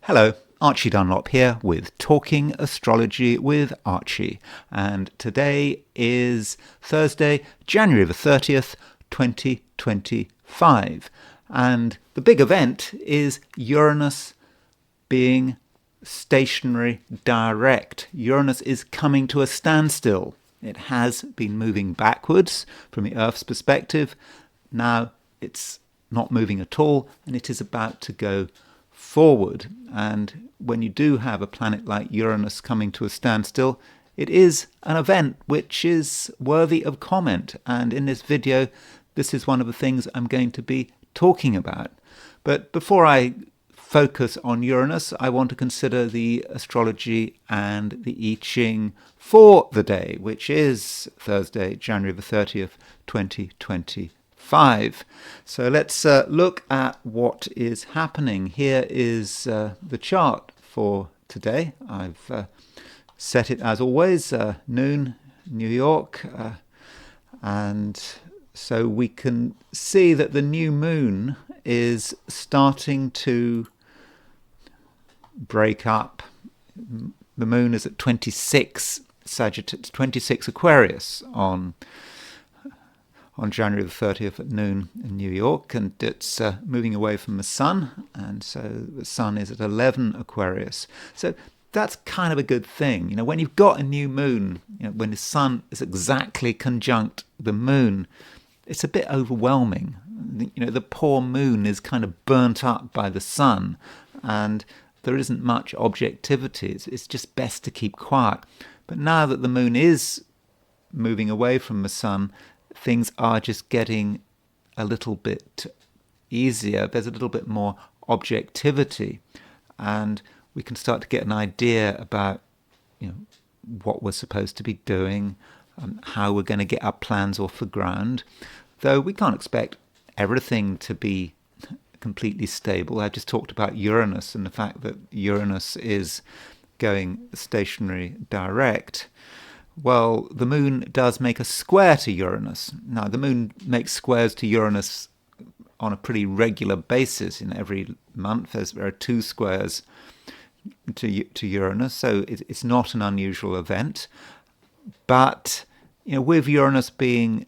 Hello, Archie Dunlop here with Talking Astrology with Archie, and today is Thursday, January the 30th, 2025, and the big event is Uranus being stationary direct. Uranus is coming to a standstill. It has been moving backwards from the Earth's perspective. Now it's not moving at all, and it is about to go forward. And when you do have a planet like Uranus coming to a standstill, it is an event which is worthy of comment. And in this video, this is one of the things I'm going to be talking about. But before I focus on Uranus, I want to consider the astrology and the I Ching for the day, which is Thursday, January the 30th, 2025. So let's look at what is happening. Here is the chart for today. I've set it as always, noon, New York, and so we can see that the new moon is starting to break up. The moon is at 26 Sagittarius, 26 Aquarius on January the 30th at noon in New York, and it's moving away from the sun, and so the sun is at 11 Aquarius. So that's kind of a good thing. You know, when you've got a new moon, you know, when the sun is exactly conjunct the moon, it's a bit overwhelming. You know, the poor moon is kind of burnt up by the sun, and there isn't much objectivity. It's just best to keep quiet. But now that the moon is moving away from the sun, things are just getting a little bit easier. There's a little bit more objectivity, and we can start to get an idea about, you know, what we're supposed to be doing, how we're going to get our plans off the ground. Though we can't expect everything to be completely stable. I just talked about Uranus and the fact that Uranus is going stationary direct. Well, the moon does make a square to Uranus. Now, the moon makes squares to Uranus on a pretty regular basis. In every month, there are 2 squares to Uranus, so it's not an unusual event. But, you know, with Uranus being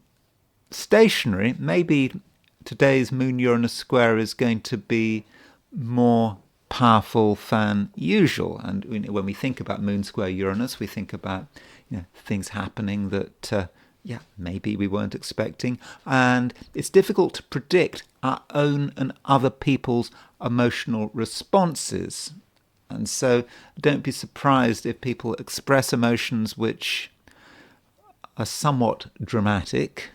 stationary, maybe today's Moon-Uranus square is going to be more powerful than usual. And when we think about Moon square Uranus, we think about, you know, things happening that, maybe we weren't expecting. And it's difficult to predict our own and other people's emotional responses. And so don't be surprised if people express emotions which are somewhat dramatic,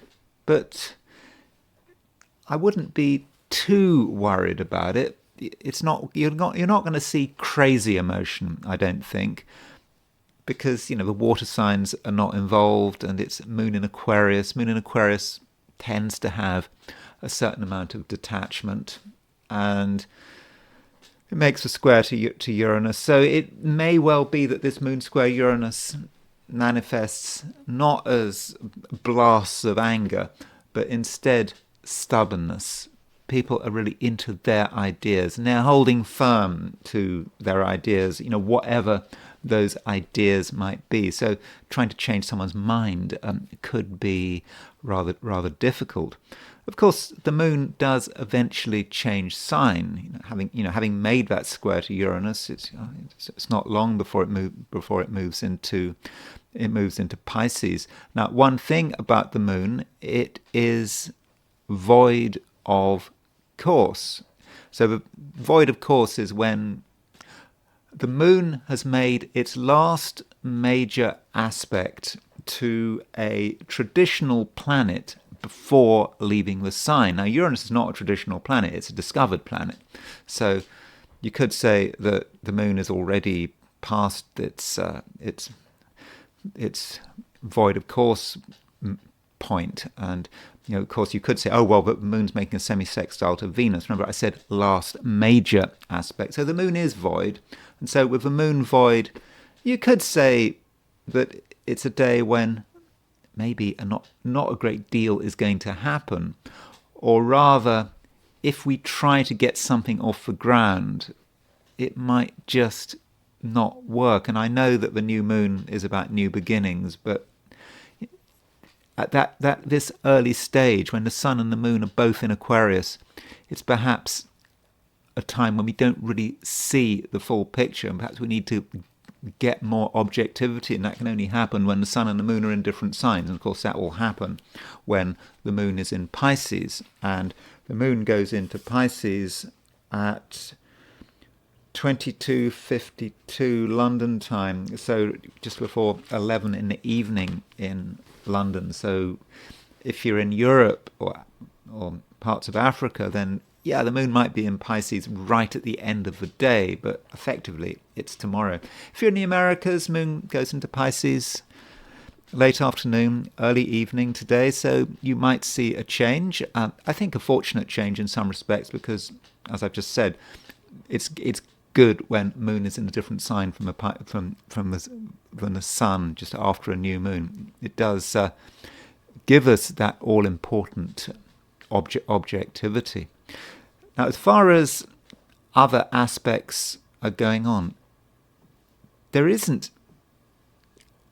but I wouldn't be too worried about it. You're not going to see crazy emotion, I don't think, because, you know, the water signs are not involved, and it's Moon in Aquarius. Moon in Aquarius tends to have a certain amount of detachment, and it makes a square to Uranus. So it may well be that this Moon square Uranus manifests not as blasts of anger, but instead stubbornness. People are really into their ideas, and they're holding firm to their ideas, you know, whatever those ideas might be. So trying to change someone's mind could be rather difficult. Of course, the moon does eventually change sign. Having made that square to Uranus, it's not long before it moves into Pisces. Now, one thing about the moon, it is void of course. So the void of course is when the moon has made its last major aspect to a traditional planet before leaving the sign. Now, Uranus is not a traditional planet, it's a discovered planet. So you could say that the moon is already past its void of course point. And, you know, of course, you could say, oh, well, but the moon's making a semi-sextile to Venus. Remember, I said last major aspect. So the moon is void. And so with the moon void, you could say that it's a day when maybe not a great deal is going to happen. Or rather, if we try to get something off the ground, it might just not work. And I know that the new moon is about new beginnings, but at this early stage, when the sun and the moon are both in Aquarius, it's perhaps a time when we don't really see the full picture, and perhaps we need to get more objectivity, and that can only happen when the sun and the moon are in different signs. And of course that will happen when the moon is in Pisces, and the moon goes into Pisces at 22:52 London time, so just before 11 in the evening in London. So if you're in Europe or parts of Africa, then yeah, the moon might be in Pisces right at the end of the day, but effectively it's tomorrow. If you're in the Americas, moon goes into Pisces late afternoon, early evening today, so you might see a change. I think a fortunate change in some respects, because, as I've just said, it's good when moon is in a different sign from the sun just after a new moon. It does give us that all-important objectivity. Now, as far as other aspects are going on, there isn't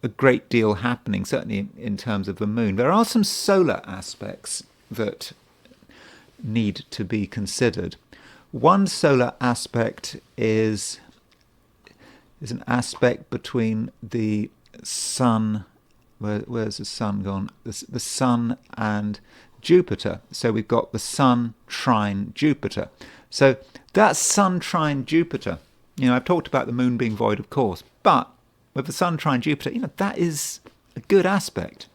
a great deal happening, certainly in terms of the moon. There are some solar aspects that need to be considered. One solar aspect is an aspect between the sun. Where's the sun gone? The sun and Jupiter. So we've got the sun trine Jupiter. So that sun trine Jupiter, I've talked about the moon being void, of course, but with the sun trine Jupiter, that is a good aspect.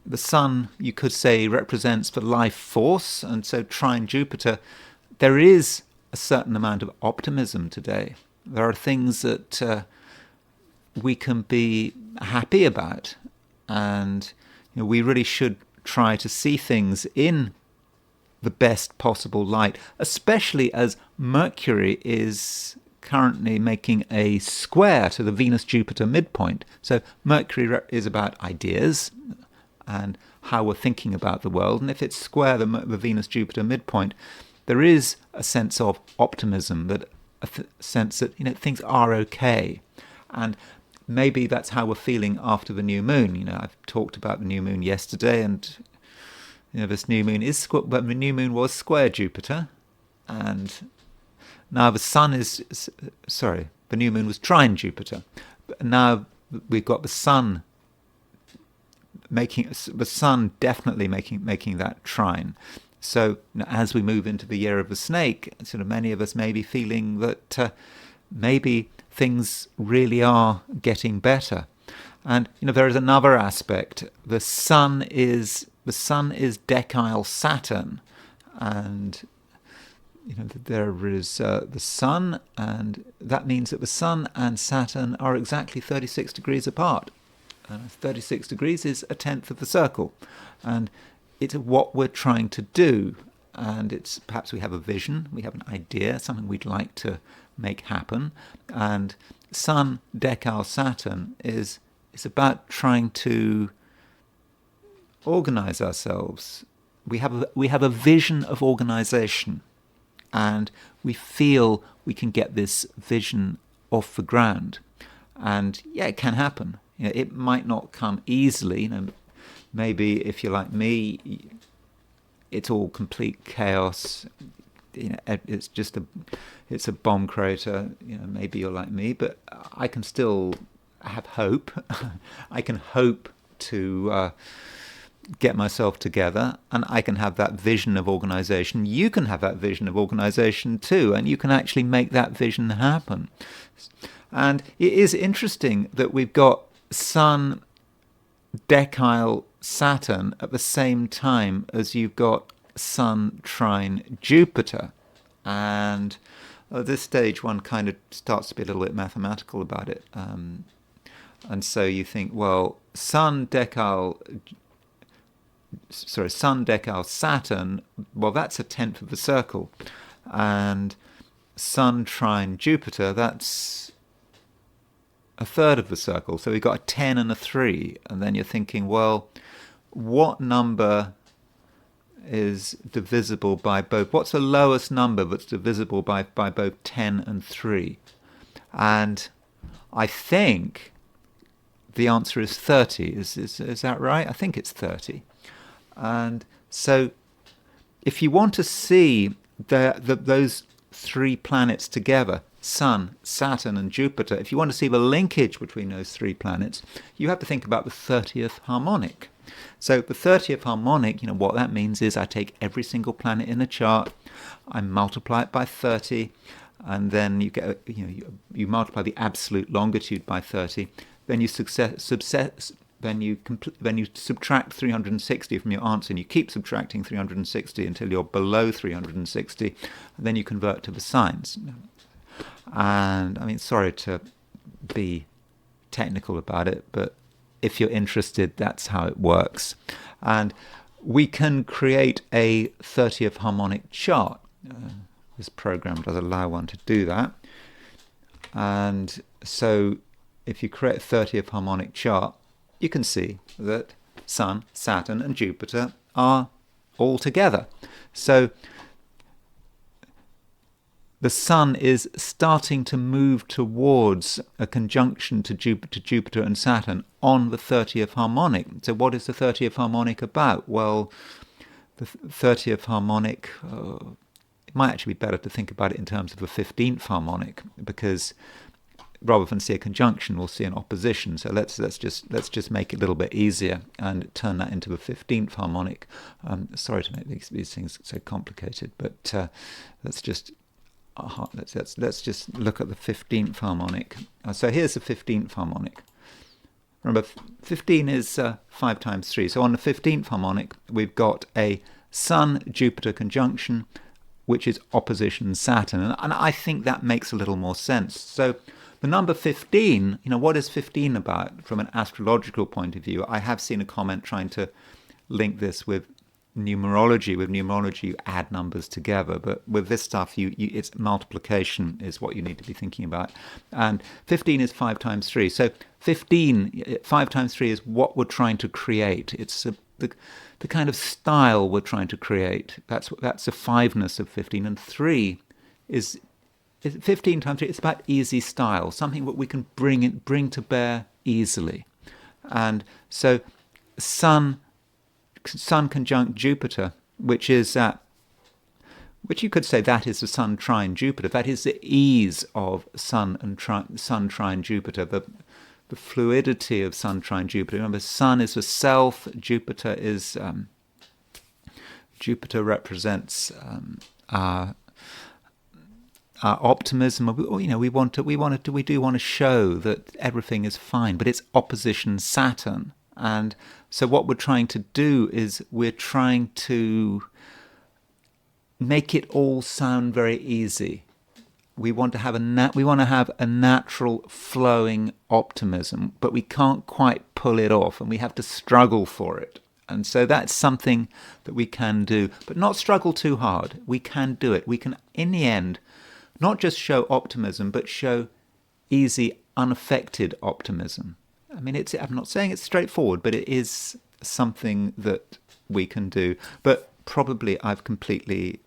The sun, you could say, represents the life force, and so trine Jupiter, there is a certain amount of optimism today. There are things that we can be happy about, and we really should try to see things in the best possible light, especially as Mercury is currently making a square to the Venus-Jupiter midpoint. So Mercury is about ideas and how we're thinking about the world, and if it's square the Venus-Jupiter midpoint, there is a sense of optimism, sense that things are okay. And maybe that's how we're feeling after the new moon. I've talked about the new moon yesterday, and this new moon but the new moon was square Jupiter, and now the sun the new moon was trine Jupiter. But now we've got the sun definitely making that trine. So as we move into the year of the snake, sort of many of us may be feeling that maybe things really are getting better. And there is another aspect. The sun is decile Saturn, and there is the sun, and that means that the sun and Saturn are exactly 36 degrees apart. 36 degrees is a tenth of the circle, and it's what we're trying to do. And it's perhaps we have a vision, we have an idea, something we'd like to make happen. And Sun decile Saturn is about trying to organize ourselves. We have a vision of organization, and we feel we can get this vision off the ground. And yeah, it can happen. It might not come easily. Maybe if you're like me, it's all complete chaos. It's a bomb crater. Maybe you're like me, but I can still have hope. I can hope to get myself together, and I can have that vision of organization. You can have that vision of organization too, and you can actually make that vision happen. And it is interesting that we've got Sun decile Saturn at the same time as you've got Sun trine Jupiter. And at this stage, one kind of starts to be a little bit mathematical about it. And so you think, well, Sun decile Saturn, well, that's a tenth of the circle. And Sun trine Jupiter, that's a third of the circle. So we've got a 10 and a 3. And then you're thinking, well, what number is divisible by both. What's the lowest number that's divisible by both 10 and 3? And I think the answer is 30. Is that right? I think it's 30. And so if you want to see those 3 planets together, Sun, Saturn and Jupiter, if you want to see the linkage between those 3 planets, you have to think about the 30th harmonic. So the 30th harmonic, what that means is I take every single planet in a chart, I multiply it by 30, and then you get you multiply the absolute longitude by 30. Then you subtract 360 from your answer, and you keep subtracting 360 until you're below 360, and then you convert to the signs. And I mean, sorry to be technical about it, but if you're interested, that's how it works. And we can create a 30th harmonic chart. This program does allow one to do that. And so if you create a 30th harmonic chart, you can see that Sun, Saturn and Jupiter are all together. So the Sun is starting to move towards a conjunction to Jupiter and Saturn on the 30th harmonic. So what is the 30th harmonic about? Well, the 30th harmonic, it might actually be better to think about it in terms of the 15th harmonic, because rather than see a conjunction, we'll see an opposition. So let's just make it a little bit easier and turn that into the 15th harmonic. Sorry to make these things so complicated, but let's just look at the 15th harmonic. So here's the 15th harmonic. Remember, 15 is 5 times 3. So on the 15th harmonic, we've got a Sun-Jupiter conjunction, which is opposition Saturn. And I think that makes a little more sense. So the number 15, what is 15 about from an astrological point of view? I have seen a comment trying to link this with numerology. With numerology, you add numbers together, but with this stuff, it's multiplication is what you need to be thinking about. And 15 is 5 times 3. So 15, 5 times 3 is what we're trying to create. It's the kind of style we're trying to create. That's the 5-ness of 15. And 3 is 15 times 3. It's about easy style, something that we can bring to bear easily. And so Sun conjunct Jupiter, which is which you could say that is the Sun trine Jupiter. That is the ease of Sun trine Jupiter, the fluidity of Sun trine Jupiter. Remember, Sun is the self. Jupiter represents our optimism. We do want to show that everything is fine, but it's opposition Saturn. And so what we're trying to do is we're trying to make it all sound very easy. We want to have a natural flowing optimism, but we can't quite pull it off, and we have to struggle for it. And so that's something that we can do, but not struggle too hard. We can do it. We can, in the end, not just show optimism, but show easy, unaffected optimism. I mean, I'm not saying it's straightforward, but it is something that we can do. But probably I've completely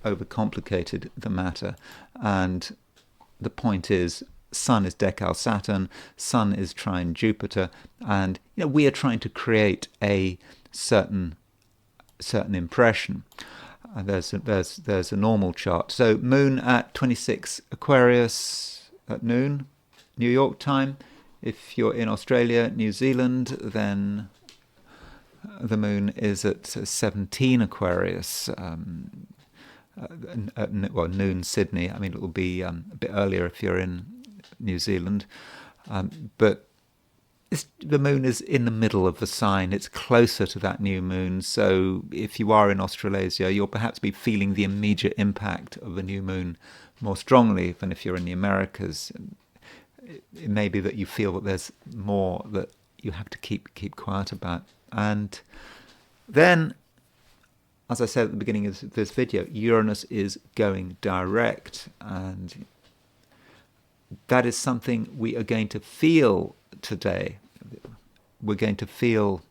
overcomplicated the matter. And the point is, Sun is decal Saturn, Sun is trine Jupiter, and we are trying to create a certain impression. There's a normal chart. So Moon at 26 Aquarius at noon, New York time. If you're in Australia, New Zealand, then the Moon is at 17 Aquarius, at noon Sydney. I mean, it will be a bit earlier if you're in New Zealand. But the Moon is in the middle of the sign. It's closer to that new Moon. So if you are in Australasia, you'll perhaps be feeling the immediate impact of the new Moon more strongly than if you're in the Americas. It may be that you feel that there's more that you have to keep quiet about. And then, as I said at the beginning of this video, Uranus is going direct, and that is something we are going to feel today. We're going to feel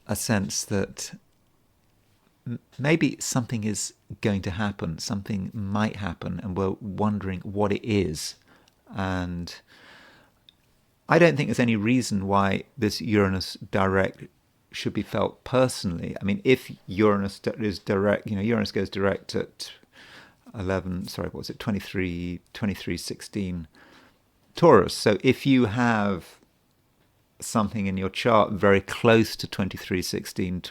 a sense that maybe something is going to happen, something might happen, and we're wondering what it is. And I don't think there's any reason why this Uranus direct should be felt personally. I mean, if Uranus is direct, Uranus goes direct at 2316 Taurus. So if you have something in your chart very close to 2316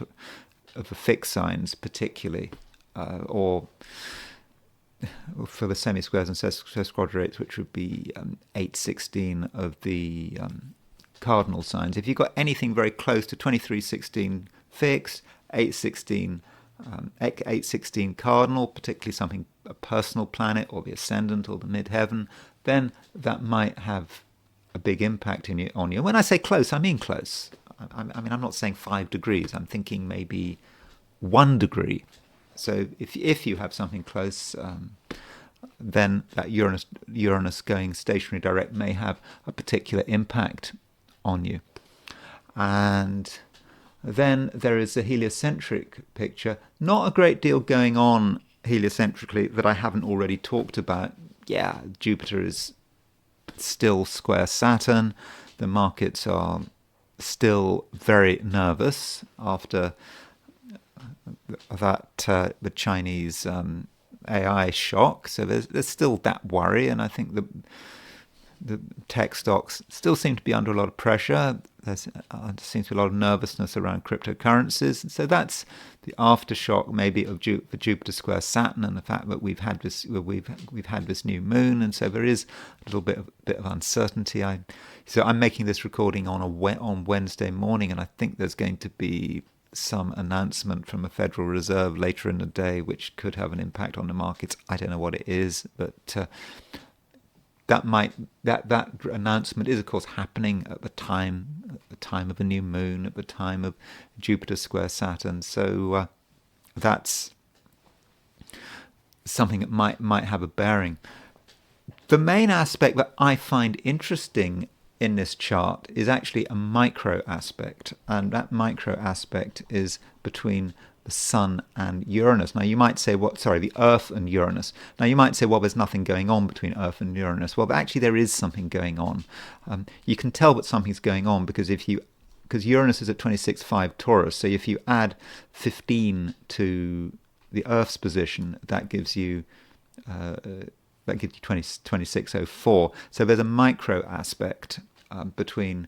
of the fixed signs particularly, or for the semi-squares and sesquadrates, which would be 816 of the cardinal signs. If you've got anything very close to 2316 fixed, 816 cardinal, particularly something, a personal planet or the ascendant or the midheaven, then that might have a big impact on you. When I say close, I mean close. I mean, I'm not saying 5 degrees. I'm thinking maybe 1 degree. So if you have something close, then that Uranus going stationary direct may have a particular impact on you. And then there is a heliocentric picture. Not a great deal going on heliocentrically that I haven't already talked about. Yeah, Jupiter is still square Saturn. The markets are still very nervous after that the Chinese AI shock. So there's still that worry, and I think the tech stocks still seem to be under a lot of pressure. There seems to be a lot of nervousness around cryptocurrencies. So that's the aftershock, maybe, of the Jupiter square Saturn, and the fact that we've had this new moon, and so there is a little bit of uncertainty. So I'm making this recording on Wednesday morning, and I think there's going to be some announcement from the Federal Reserve later in the day, which could have an impact on the markets. I don't know what it is, but that announcement is, of course, happening at the time of a new moon, at the time of Jupiter square Saturn. So that's something that might have a bearing. The main aspect that I find interesting in this chart is actually a micro aspect, and that micro aspect is between the Sun and Uranus. Now you might say, the Earth and Uranus. Now you might say, well, there's nothing going on between Earth and Uranus. Well, actually there is something going on. You can tell that something's going on because Uranus is at 26.5 Taurus, so if you add 15 to the Earth's position, that gives you 2604. So there's a micro aspect between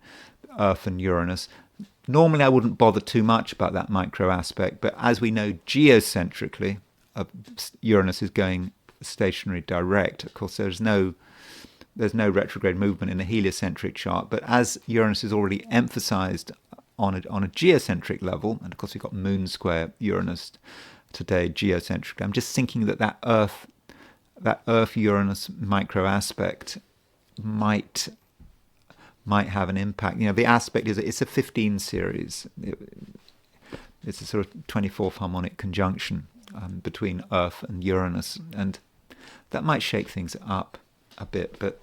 Earth and Uranus. Normally I wouldn't bother too much about that micro aspect, but as we know geocentrically, Uranus is going stationary direct. Of course, there's no retrograde movement in the heliocentric chart, but as Uranus is already emphasized on a geocentric level, and of course we've got moon square Uranus today geocentric, I'm just thinking that Earth-Uranus micro aspect might have an impact. The aspect is it's a 15 series. It's a sort of 24th harmonic conjunction between Earth and Uranus, and that might shake things up a bit, but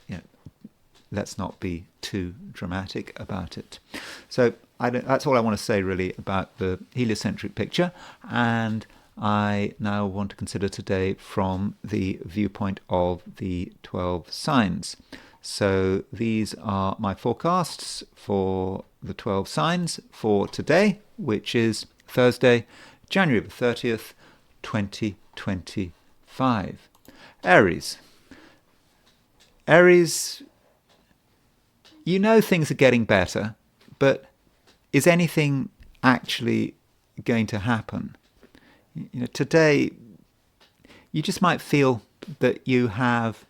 let's not be too dramatic about it. So that's all I want to say really about the heliocentric picture, and I now want to consider today from the viewpoint of the 12 signs. So these are my forecasts for the 12 signs for today, which is Thursday, January the 30th, 2025. Aries. Aries, things are getting better, but is anything actually going to happen? Today, you just might feel that you have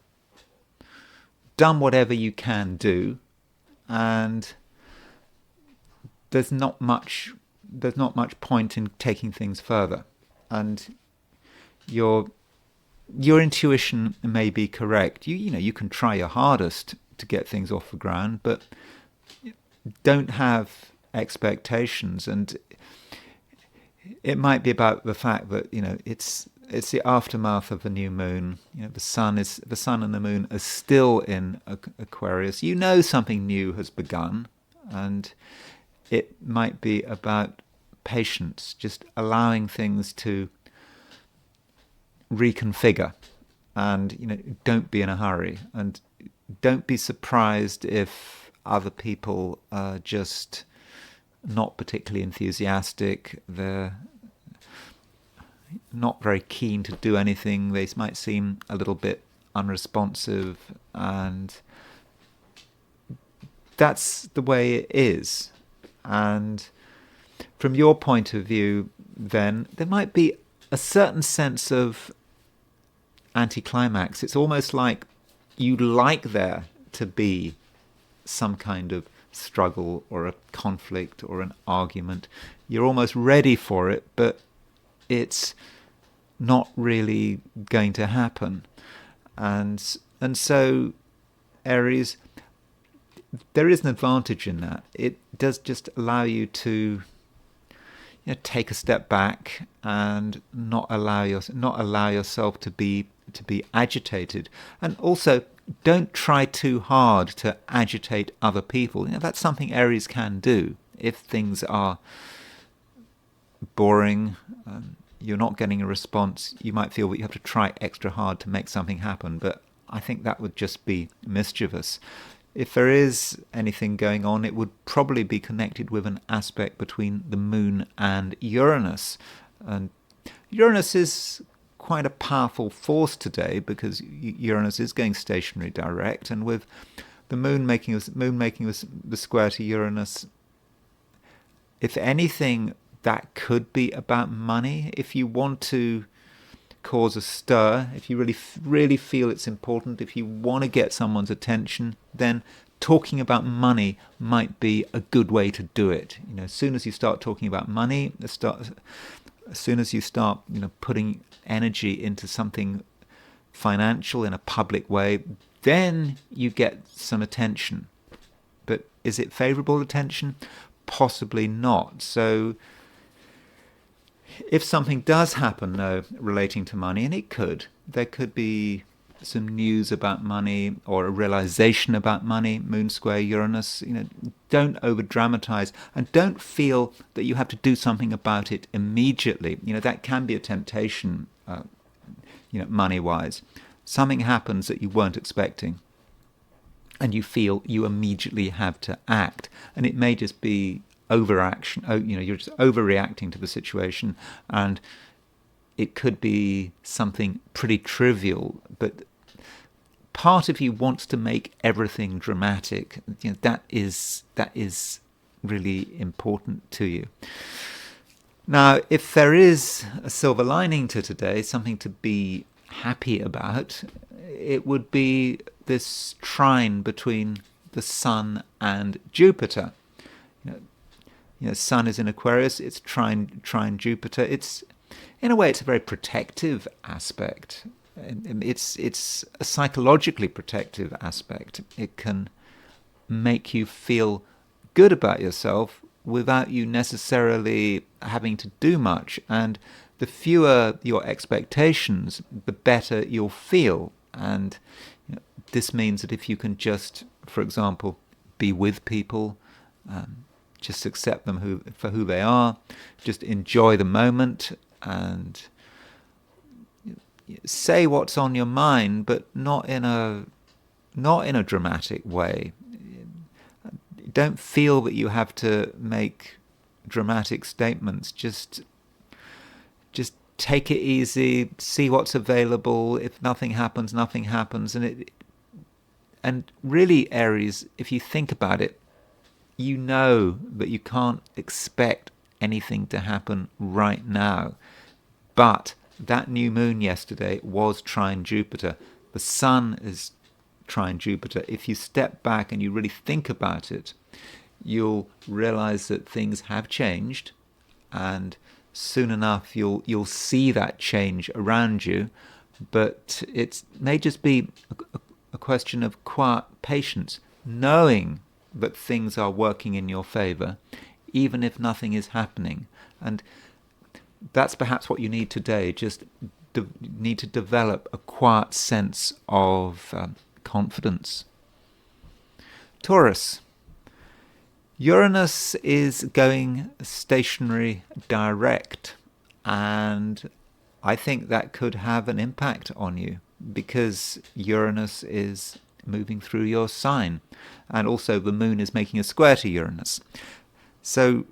done whatever you can do, and there's not much point in taking things further. And your intuition may be correct. You can try your hardest to get things off the ground, but don't have expectations. And it might be about the fact that it's the aftermath of the new moon. The sun and the moon are still in Aquarius. Something new has begun, and it might be about patience, just allowing things to reconfigure, and don't be in a hurry, and don't be surprised if other people are just not particularly enthusiastic. They're not very keen to do anything. They might seem a little bit unresponsive, and that's the way it is. And from your point of view, then, there might be a certain sense of anticlimax. It's almost like you'd like there to be some kind of struggle or a conflict or an argument. You're almost ready for it, but it's not really going to happen. And so, Aries, there is an advantage in that. It does just allow you to take a step back and not allow yourself to be agitated, and also don't try too hard to agitate other people. That's something Aries can do. If things are boring, you're not getting a response, you might feel that you have to try extra hard to make something happen, but I think that would just be mischievous. If there is anything going on, it would probably be connected with an aspect between the moon and Uranus. And Uranus is quite a powerful force today, because Uranus is going stationary direct, and with the moon making the square to Uranus, if anything, that could be about money. If you want to cause a stir, if you really feel it's important, if you want to get someone's attention, then talking about money might be a good way to do it. As soon as you start talking about money, as soon as you start putting energy into something financial in a public way, then you get some attention. But is it favorable attention? Possibly not. So if something does happen, though, relating to money, and there could be some news about money or a realization about money, moon square Uranus, don't over dramatize, and don't feel that you have to do something about it immediately. That can be a temptation, money wise. Something happens that you weren't expecting, and you feel you immediately have to act, and it may just be overaction. You're just overreacting to the situation, and it could be something pretty trivial, but part of you wants to make everything dramatic. That is really important to you. Now, if there is a silver lining to today, something to be happy about, it would be this trine between the Sun and Jupiter. Sun is in Aquarius, it's trine Jupiter. It's, in a way, it's a very protective aspect. It's a psychologically protective aspect. It can make you feel good about yourself without you necessarily having to do much. And the fewer your expectations, the better you'll feel. And this means that if you can just, for example, be with people, just accept them for who they are, just enjoy the moment, and say what's on your mind, but not in a dramatic way. Don't feel that you have to make dramatic statements. Just take it easy. See what's available. If nothing happens, nothing happens. And really, Aries, if you think about it, you know that you can't expect anything to happen right now. But that new moon yesterday was trine Jupiter. The Sun is trine Jupiter. If you step back and you really think about it, you'll realize that things have changed, and soon enough you'll see that change around you. But it may just be a question of quiet patience, knowing that things are working in your favor, even if nothing is happening. And that's perhaps what you need today. Just need to develop a quiet sense of confidence. Taurus, Uranus is going stationary direct, and I think that could have an impact on you because Uranus is moving through your sign, and also the moon is making a square to Uranus. So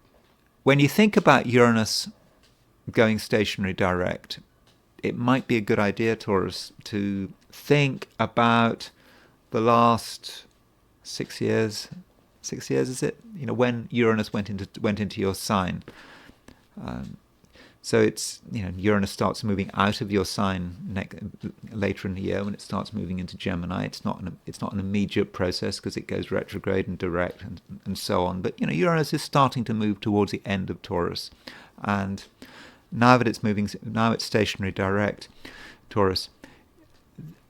when you think about Uranus going stationary direct, it might be a good idea, Taurus, to think about the last 6 years. 6 years, is it? When Uranus went into your sign. So it's Uranus starts moving out of your sign later in the year when it starts moving into Gemini. It's not an immediate process because it goes retrograde and direct and so on. But Uranus is starting to move towards the end of Taurus, and now it's stationary direct, Taurus.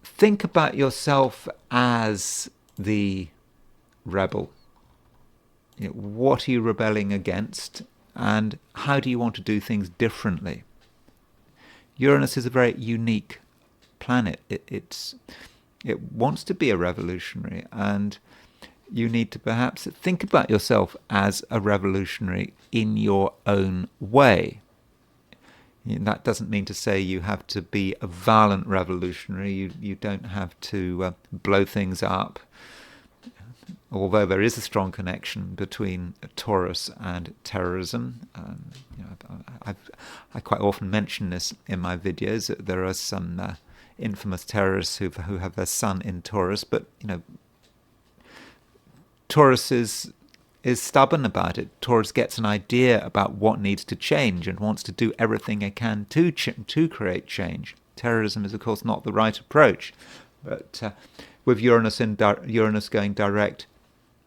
Think about yourself as the rebel. What are you rebelling against? And how do you want to do things differently? Uranus is a very unique planet. It wants to be a revolutionary, and you need to perhaps think about yourself as a revolutionary in your own way. That doesn't mean to say you have to be a violent revolutionary. You don't have to blow things up. Although there is a strong connection between Taurus and terrorism. I quite often mention this in my videos, that there are some infamous terrorists who have their sun in Taurus, but Taurus is stubborn about it. Taurus gets an idea about what needs to change and wants to do everything it can to create change. Terrorism is, of course, not the right approach, but with Uranus going direct,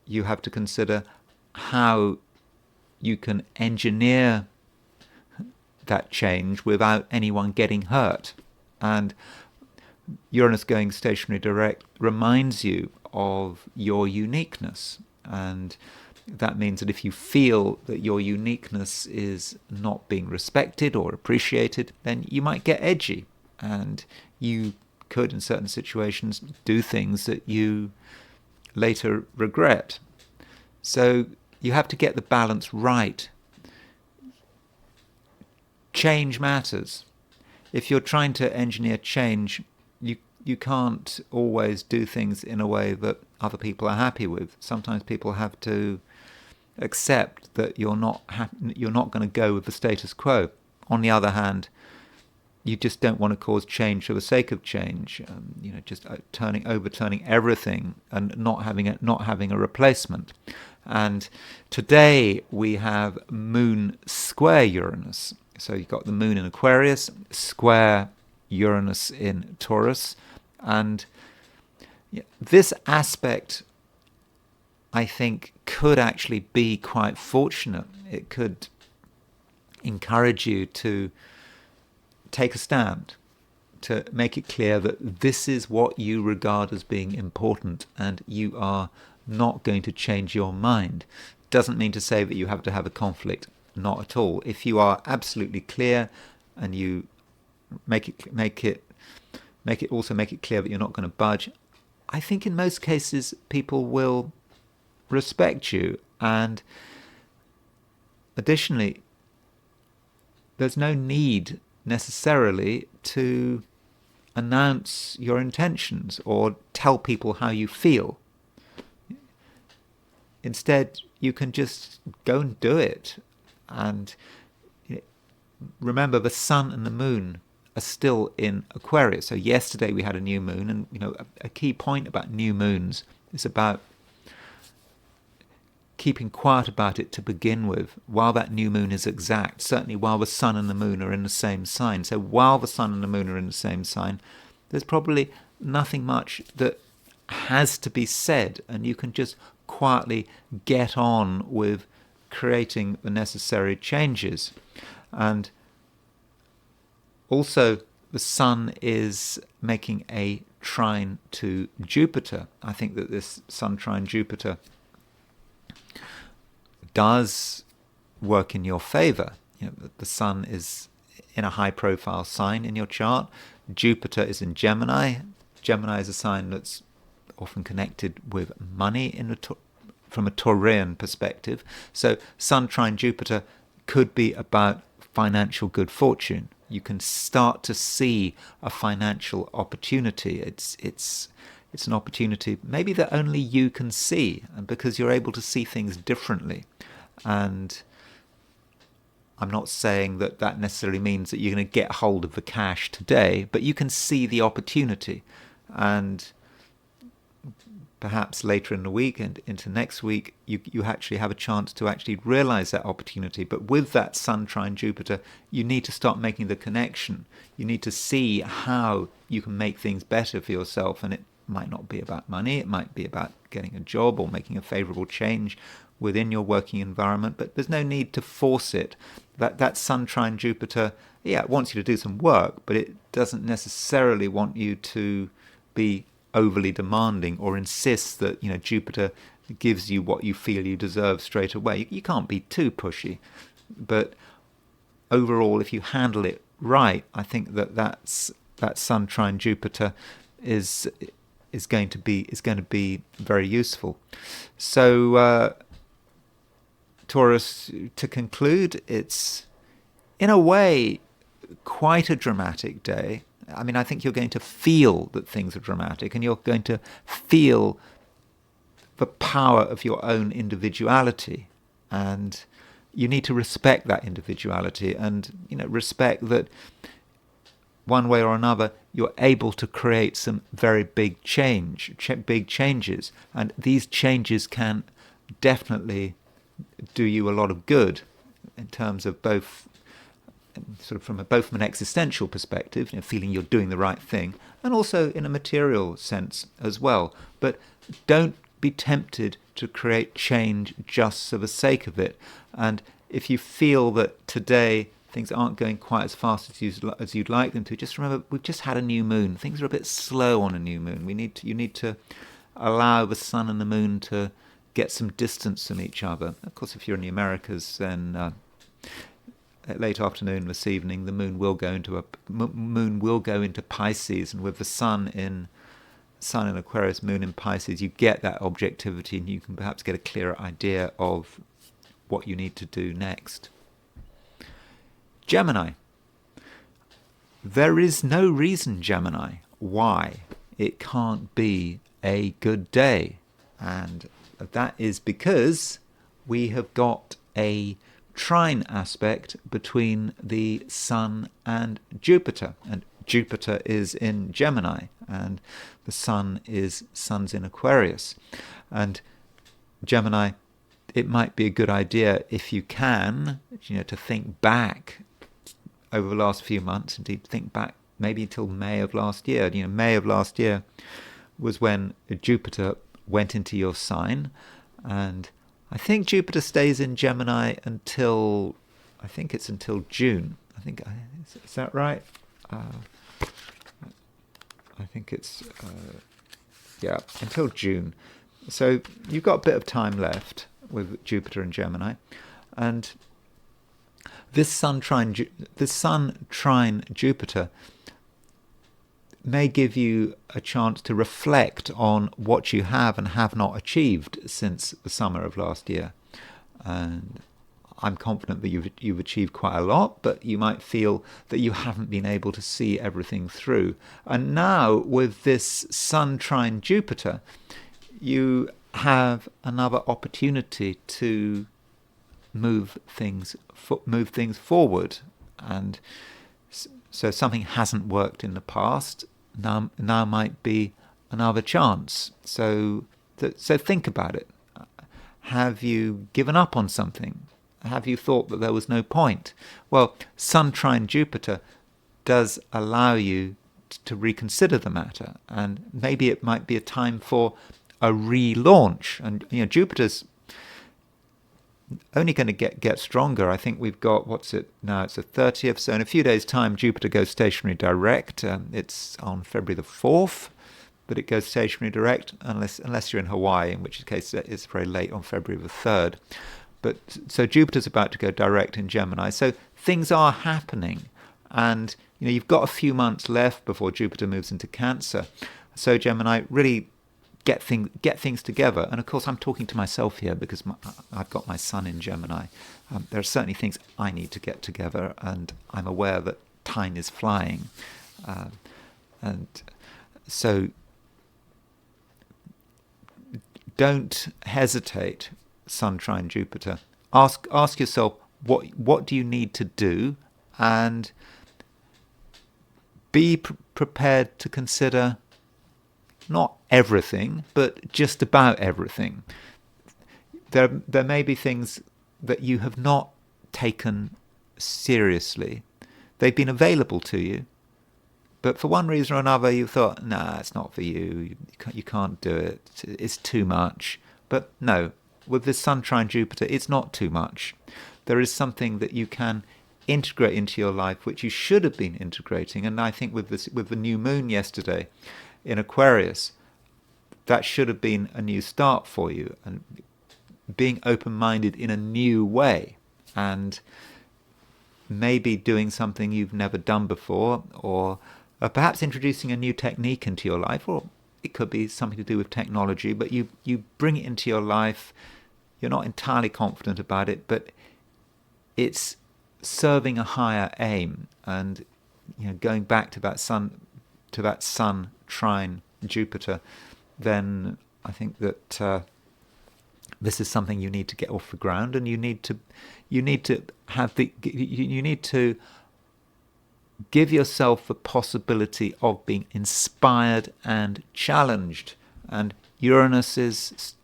you have to consider how you can engineer that change without anyone getting hurt. And Uranus going stationary direct reminds you of your uniqueness. And that means that if you feel that your uniqueness is not being respected or appreciated, then you might get edgy. And you could, in certain situations, do things that you later regret. So you have to get the balance right. Change matters. If you're trying to engineer change, you can't always do things in a way that other people are happy with. Sometimes people have to accept that you're not going to go with the status quo. On the other hand, you just don't want to cause change for the sake of change. Just overturning everything and not having a replacement. And today we have Moon square Uranus. So you've got the Moon in Aquarius, square Uranus in Taurus, and this aspect, I think, could actually be quite fortunate. It could encourage you to take a stand, to make it clear that this is what you regard as being important and you are not going to change your mind. Doesn't mean to say that you have to have a conflict, not at all. If you are absolutely clear and you make it clear that you're not going to budge, I think in most cases people will respect you. And additionally, there's no need necessarily to announce your intentions or tell people how you feel. Instead, you can just go and do it. And remember, the sun and the moon are still in Aquarius. So yesterday we had a new moon, and a key point about new moons is about keeping quiet about it to begin with while that new moon is exact, certainly while the sun and the moon are in the same sign. So while the sun and the moon are in the same sign, there's probably nothing much that has to be said, and you can just quietly get on with creating the necessary changes. And also the sun is making a trine to Jupiter. I think that this sun trine Jupiter does work in your favor. The sun is in a high profile sign in your chart. Jupiter is in Gemini. Gemini is a sign that's often connected with money from a Taurian perspective. So Sun trine Jupiter could be about financial good fortune. You can start to see a financial opportunity. It's an opportunity maybe that only you can see, and because you're able to see things differently. And I'm not saying that that necessarily means that you're going to get hold of the cash today, but you can see the opportunity. And perhaps later in the week and into next week, you actually have a chance to actually realize that opportunity. But with that Sun trine Jupiter, you need to start making the connection. You need to see how you can make things better for yourself. And it might not be about money. It might be about getting a job or making a favorable change within your working environment. But there's no need to force it. That Sun trine Jupiter, it wants you to do some work, but it doesn't necessarily want you to be overly demanding or insist that Jupiter gives you what you feel you deserve straight away. You can't be too pushy, but overall, if you handle it right, I think that Sun trine Jupiter is going to be very useful. So Taurus, to conclude, it's in a way quite a dramatic day. I mean, I think you're going to feel that things are dramatic, and you're going to feel the power of your own individuality. And you need to respect that individuality and, respect that one way or another, you're able to create some very big changes. And these changes can definitely do you a lot of good in terms of both from an existential perspective, feeling you're doing the right thing, and also in a material sense as well. But don't be tempted to create change just for the sake of it. And if you feel that today things aren't going quite as fast as you'd like them to, just remember we've just had a new moon. Things are a bit slow on a new moon. You need to allow the sun and the moon to get some distance from each other. Of course, if you're in the Americas, then at late afternoon, this evening, the moon will go into Pisces, and with the sun in Aquarius, moon in Pisces, you get that objectivity, and you can perhaps get a clearer idea of what you need to do next. Gemini. There is no reason, Gemini, why it can't be a good day, and that is because we have got a trine aspect between the Sun and Jupiter. And Jupiter is in Gemini, and the Sun's in Aquarius. And Gemini, it might be a good idea if you can, to think back over the last few months, indeed think back maybe until May of last year. May of last year was when Jupiter went into your sign, and I think Jupiter stays in Gemini until June. Is that right? I think it's until June. So you've got a bit of time left with Jupiter and Gemini, and this Sun trine Jupiter may give you a chance to reflect on what you have and have not achieved since the summer of last year. And I'm confident that you've achieved quite a lot, but you might feel that you haven't been able to see everything through. And now with this Sun trine Jupiter, you have another opportunity to move things forward. And so something hasn't worked in the past. Now might be another chance. So think about it. Have you given up on something? Have you thought that there was no point? Well, Sun trine Jupiter does allow you to reconsider the matter, and maybe it might be a time for a relaunch. And Jupiter's only going to get stronger. I think we've got, what's it now? It's the 30th. So in a few days' time, Jupiter goes stationary direct. It's on February the 4th that it goes stationary direct, unless you're in Hawaii, in which case it's very late on February the 3rd. But so Jupiter's about to go direct in Gemini. So things are happening, and you've got a few months left before Jupiter moves into Cancer. So Gemini, really get things together. And of course, I'm talking to myself here because I've got my sun in Gemini. There are certainly things I need to get together, and I'm aware that time is flying, and so don't hesitate. Sun trine Jupiter. Ask yourself what do you need to do, and be prepared to consider not everything, but just about everything. There may be things that you have not taken seriously. They've been available to you, but for one reason or another you thought, nah, it's not for you. You can't do it. It's too much. But no, with this Sun trine Jupiter, it's not too much. There is something that you can integrate into your life, which you should have been integrating. And I think with the new moon yesterday in Aquarius, that should have been a new start for you, and being open-minded in a new way, and maybe doing something you've never done before, or perhaps introducing a new technique into your life, or it could be something to do with technology, but you bring it into your life. You're not entirely confident about it, but it's serving a higher aim. And going back to that sun trine Jupiter, then I think that this is something you need to get off the ground, and you need to give yourself the possibility of being inspired and challenged. And Uranus is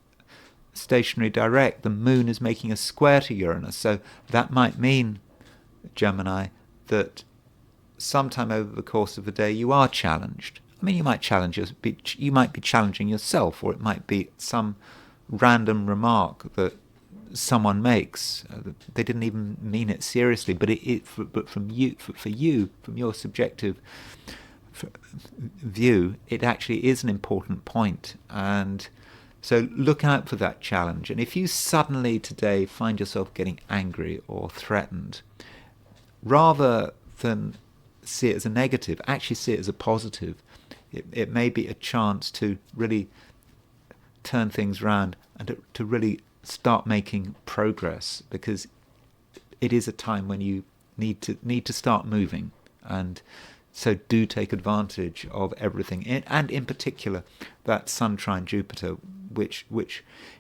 stationary direct. The moon is making a square to Uranus, so that might mean, Gemini, that sometime over the course of the day you are challenged. I mean, you might be challenging yourself, or it might be some random remark that someone makes. They didn't even mean it seriously, but from you, from your subjective view, it actually is an important point. And so look out for that challenge. And if you suddenly today find yourself getting angry or threatened, rather than see it as a negative, actually see it as a positive. It may be a chance to really turn things around and to really start making progress, because it is a time when you need to start moving. And so do take advantage of everything, and in particular that Sun trine Jupiter, which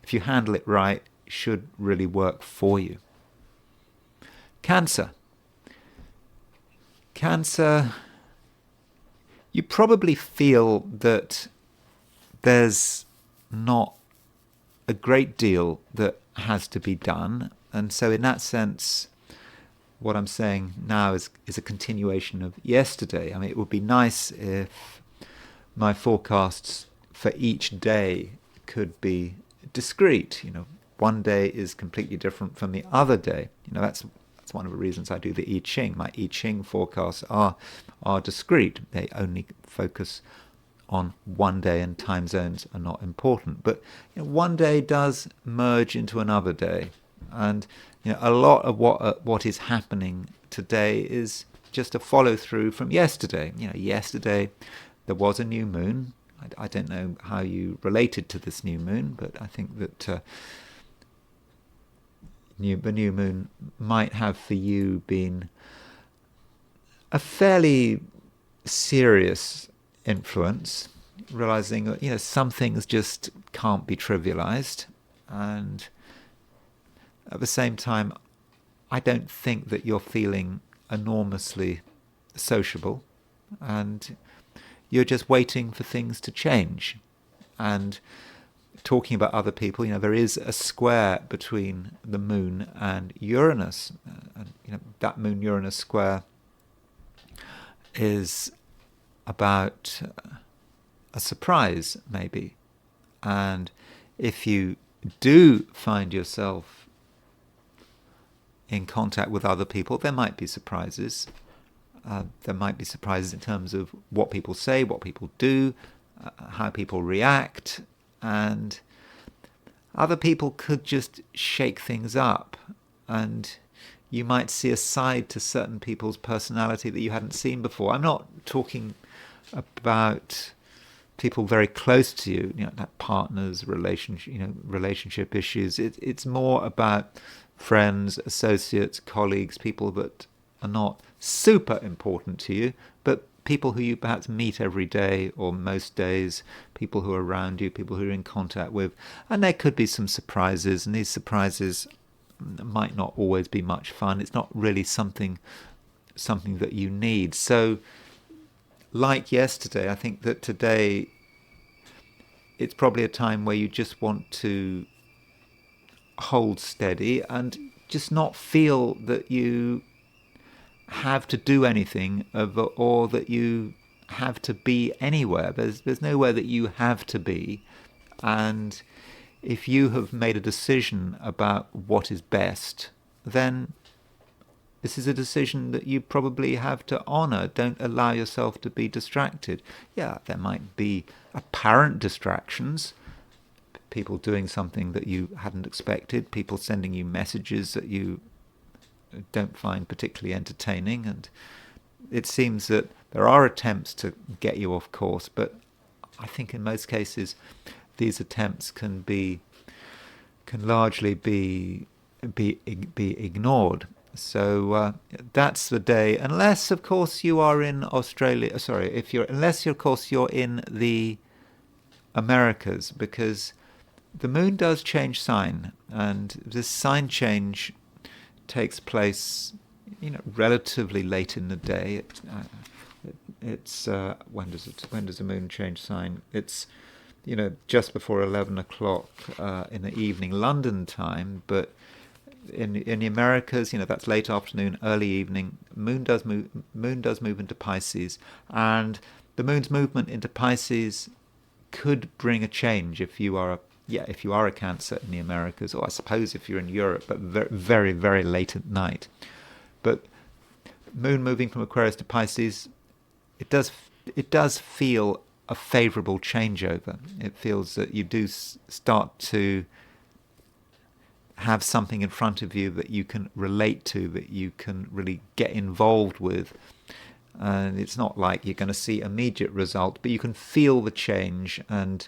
if you handle it right, should really work for you. Cancer, you probably feel that there's not a great deal that has to be done. And so in that sense, what I'm saying now is a continuation of yesterday. I mean, it would be nice if my forecasts for each day could be discrete. One day is completely different from the other day. That's one of the reasons I do the I Ching. My I Ching forecasts are discrete. They only focus on one day, and time zones are not important. But one day does merge into another day, and a lot of what is happening today is just a follow through from yesterday. Yesterday there was a new moon. I don't know how you related to this new moon, but I think that the new moon might have for you been a fairly serious influence, realizing that some things just can't be trivialized. And at the same time, I don't think that you're feeling enormously sociable, and you're just waiting for things to change. And talking about other people, there is a square between the moon and Uranus, and that moon-Uranus square is about a surprise, maybe. And if you do find yourself in contact with other people, there might be surprises. There might be surprises in terms of what people say, what people do, how people react, and other people could just shake things up, and you might see a side to certain people's personality that you hadn't seen before. I'm not talking about people very close to you, like partners, relationship issues. It's more about friends, associates, colleagues, people that are not super important to you, but people who you perhaps meet every day or most days, people who are around you, people who you're in contact with. And there could be some surprises, and these surprises might not always be much fun. It's not really something that you need. So like yesterday, I think that today it's probably a time where you just want to hold steady and just not feel that you have to do anything or that you have to be anywhere. There's nowhere that you have to be. And if you have made a decision about what is best, then this is a decision that you probably have to honour. Don't allow yourself to be distracted. Yeah, there might be apparent distractions, people doing something that you hadn't expected, people sending you messages that you don't find particularly entertaining, and it seems that there are attempts to get you off course, but I think in most cases these attempts can largely be ignored. So that's the day, unless of course you are in Australia. Unless of course you're in the Americas, because the moon does change sign, and this sign change takes place, relatively late in the day. It's when does the moon change sign? It's just before 11 o'clock in the evening London time, but in the Americas, that's late afternoon, early evening. Moon does move into Pisces, and the moon's movement into Pisces could bring a change if you are a Cancer in the Americas, or I suppose if you're in Europe, but very, very, very late at night. But moon moving from Aquarius to Pisces, it does feel a favourable changeover. It feels that you do start to have something in front of you that you can relate to, that you can really get involved with. And it's not like you're going to see immediate result, but you can feel the change, and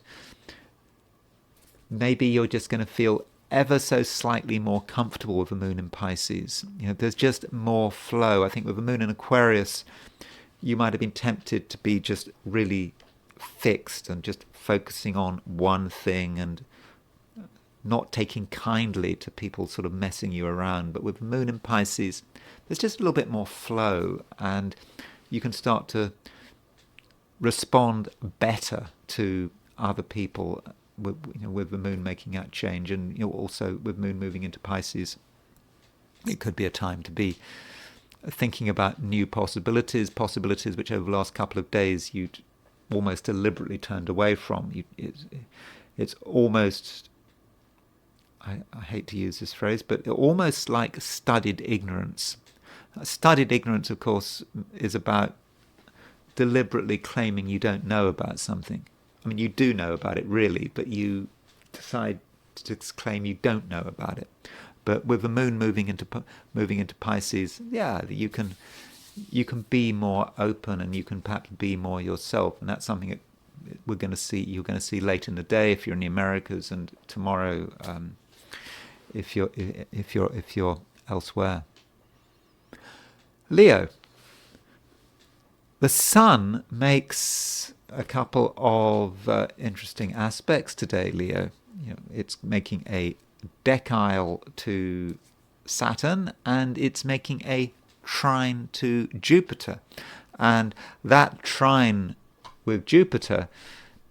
maybe you're just going to feel ever so slightly more comfortable with the moon in Pisces. There's just more flow. I think with the moon in Aquarius, you might have been tempted to be just really fixed and just focusing on one thing and not taking kindly to people sort of messing you around. But with the moon in Pisces, there's just a little bit more flow, and you can start to respond better to other people with the moon making that change. And also with moon moving into Pisces, it could be a time to be thinking about new possibilities which over the last couple of days you'd almost deliberately turned away from. It's almost, I hate to use this phrase, but almost like studied ignorance. Studied ignorance, of course, is about deliberately claiming you don't know about something. I mean, you do know about it, really, but you decide to claim you don't know about it. But with the moon moving into Pisces, yeah, you can be more open, and you can perhaps be more yourself, and that's something that you're going to see late in the day if you're in the Americas, and tomorrow if you're elsewhere. Leo. The Sun makes a couple of interesting aspects today, Leo. It's making a decile to Saturn, and it's making a trine to Jupiter. And that trine with Jupiter,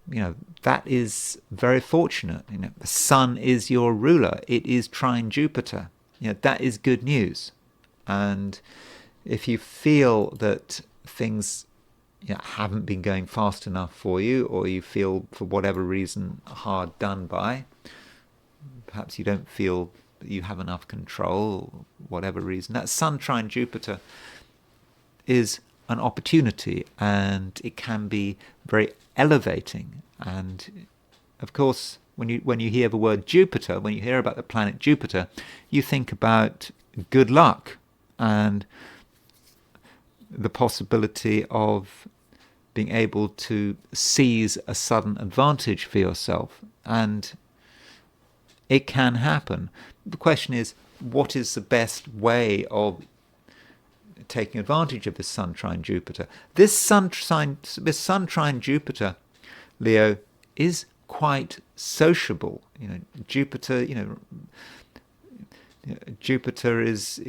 that is very fortunate. The Sun is your ruler. It is trine Jupiter. That is good news. And if you feel that things haven't been going fast enough for you, or you feel for whatever reason hard done by, perhaps you don't feel that you have enough control, whatever reason, that Sun trine Jupiter is an opportunity, and it can be very elevating. And of course, when you hear the word Jupiter, when you hear about the planet Jupiter, you think about good luck and the possibility of being able to seize a sudden advantage for yourself. And it can happen. The question is, what is the best way of taking advantage of this Sun trine Jupiter? This Sun trine Jupiter, Leo, is quite sociable. Jupiter, Jupiter's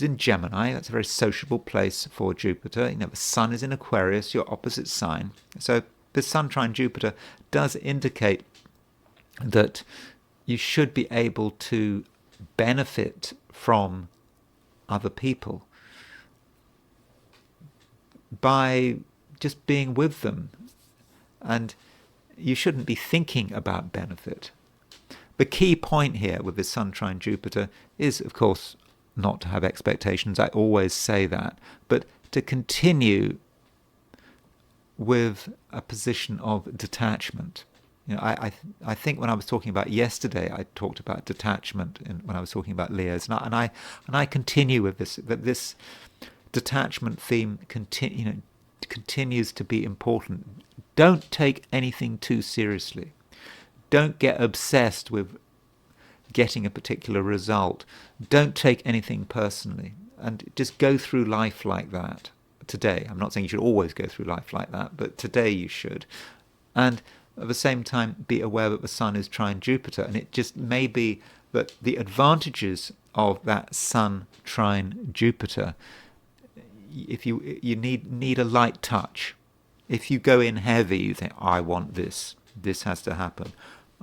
in Gemini. That's a very sociable place for Jupiter. The Sun is in Aquarius, your opposite sign. So the Sun trine Jupiter does indicate that you should be able to benefit from other people by just being with them. And you shouldn't be thinking about benefit. The key point here with this Sun trine Jupiter is, of course, not to have expectations. I always say that. But to continue with a position of detachment. I think when I was talking about yesterday, I talked about detachment when I was talking about Leos, and I continue with this. That this detachment theme continues to be important. Don't take anything too seriously. Don't get obsessed with getting a particular result. Don't take anything personally, and just go through life like that. Today, I'm not saying you should always go through life like that, but today you should. And at the same time, be aware that the Sun is trine Jupiter, and it just may be that the advantages of that Sun trine Jupiter, if you need a light touch. If you go in heavy, you think, I want this has to happen.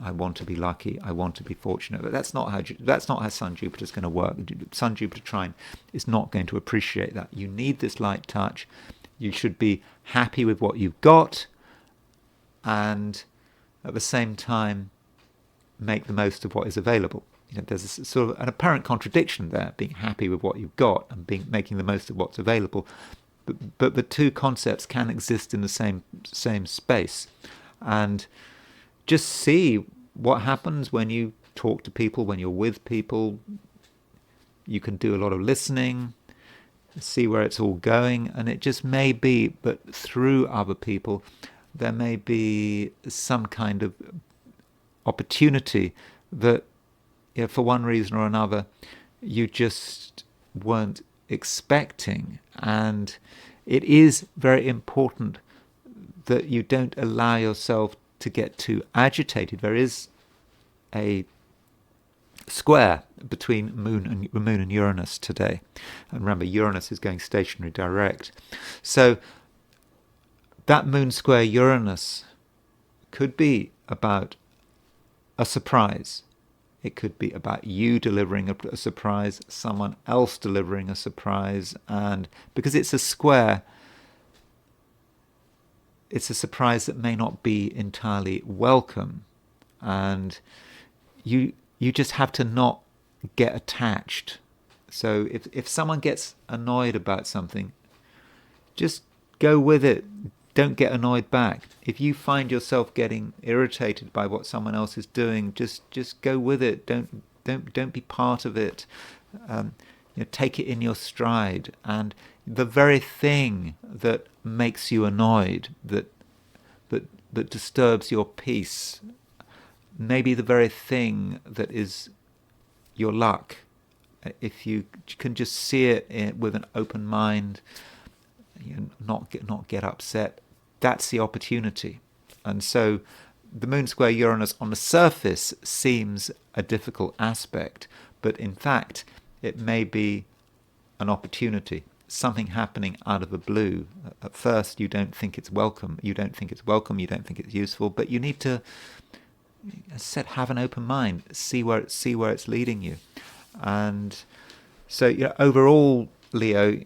I want to be lucky. I want to be fortunate. But that's not how Sun Jupiter is going to work. Sun Jupiter trine is not going to appreciate that. You need this light touch. You should be happy with what you've got, and at the same time make the most of what is available. There's a sort of an apparent contradiction there, being happy with what you've got and making the most of what's available. But the two concepts can exist in the same space. And just see what happens when you talk to people, when you're with people. You can do a lot of listening, see where it's all going, and it just may be that through other people there may be some kind of opportunity that, for one reason or another, you just weren't expecting. And it is very important that you don't allow yourself to get too agitated. There is a square between Moon and Uranus today. And remember, Uranus is going stationary direct. So that Moon square Uranus could be about a surprise. It could be about you delivering a surprise, someone else delivering a surprise, and because it's a square, it's a surprise that may not be entirely welcome, and you just have to not get attached. So if someone gets annoyed about something, just go with it. Don't get annoyed back. If you find yourself getting irritated by what someone else is doing, just go with it. Don't be part of it. Take it in your stride. And the very thing that makes you annoyed, that disturbs your peace, maybe the very thing that is your luck. If you can just see it with an open mind, not get upset, that's the opportunity. And so the Moon square Uranus on the surface seems a difficult aspect, but in fact it may be an opportunity, something happening out of the blue. At first you don't think it's welcome, you don't think it's useful, but you need to have an open mind, see where it's leading you. And so overall, Leo,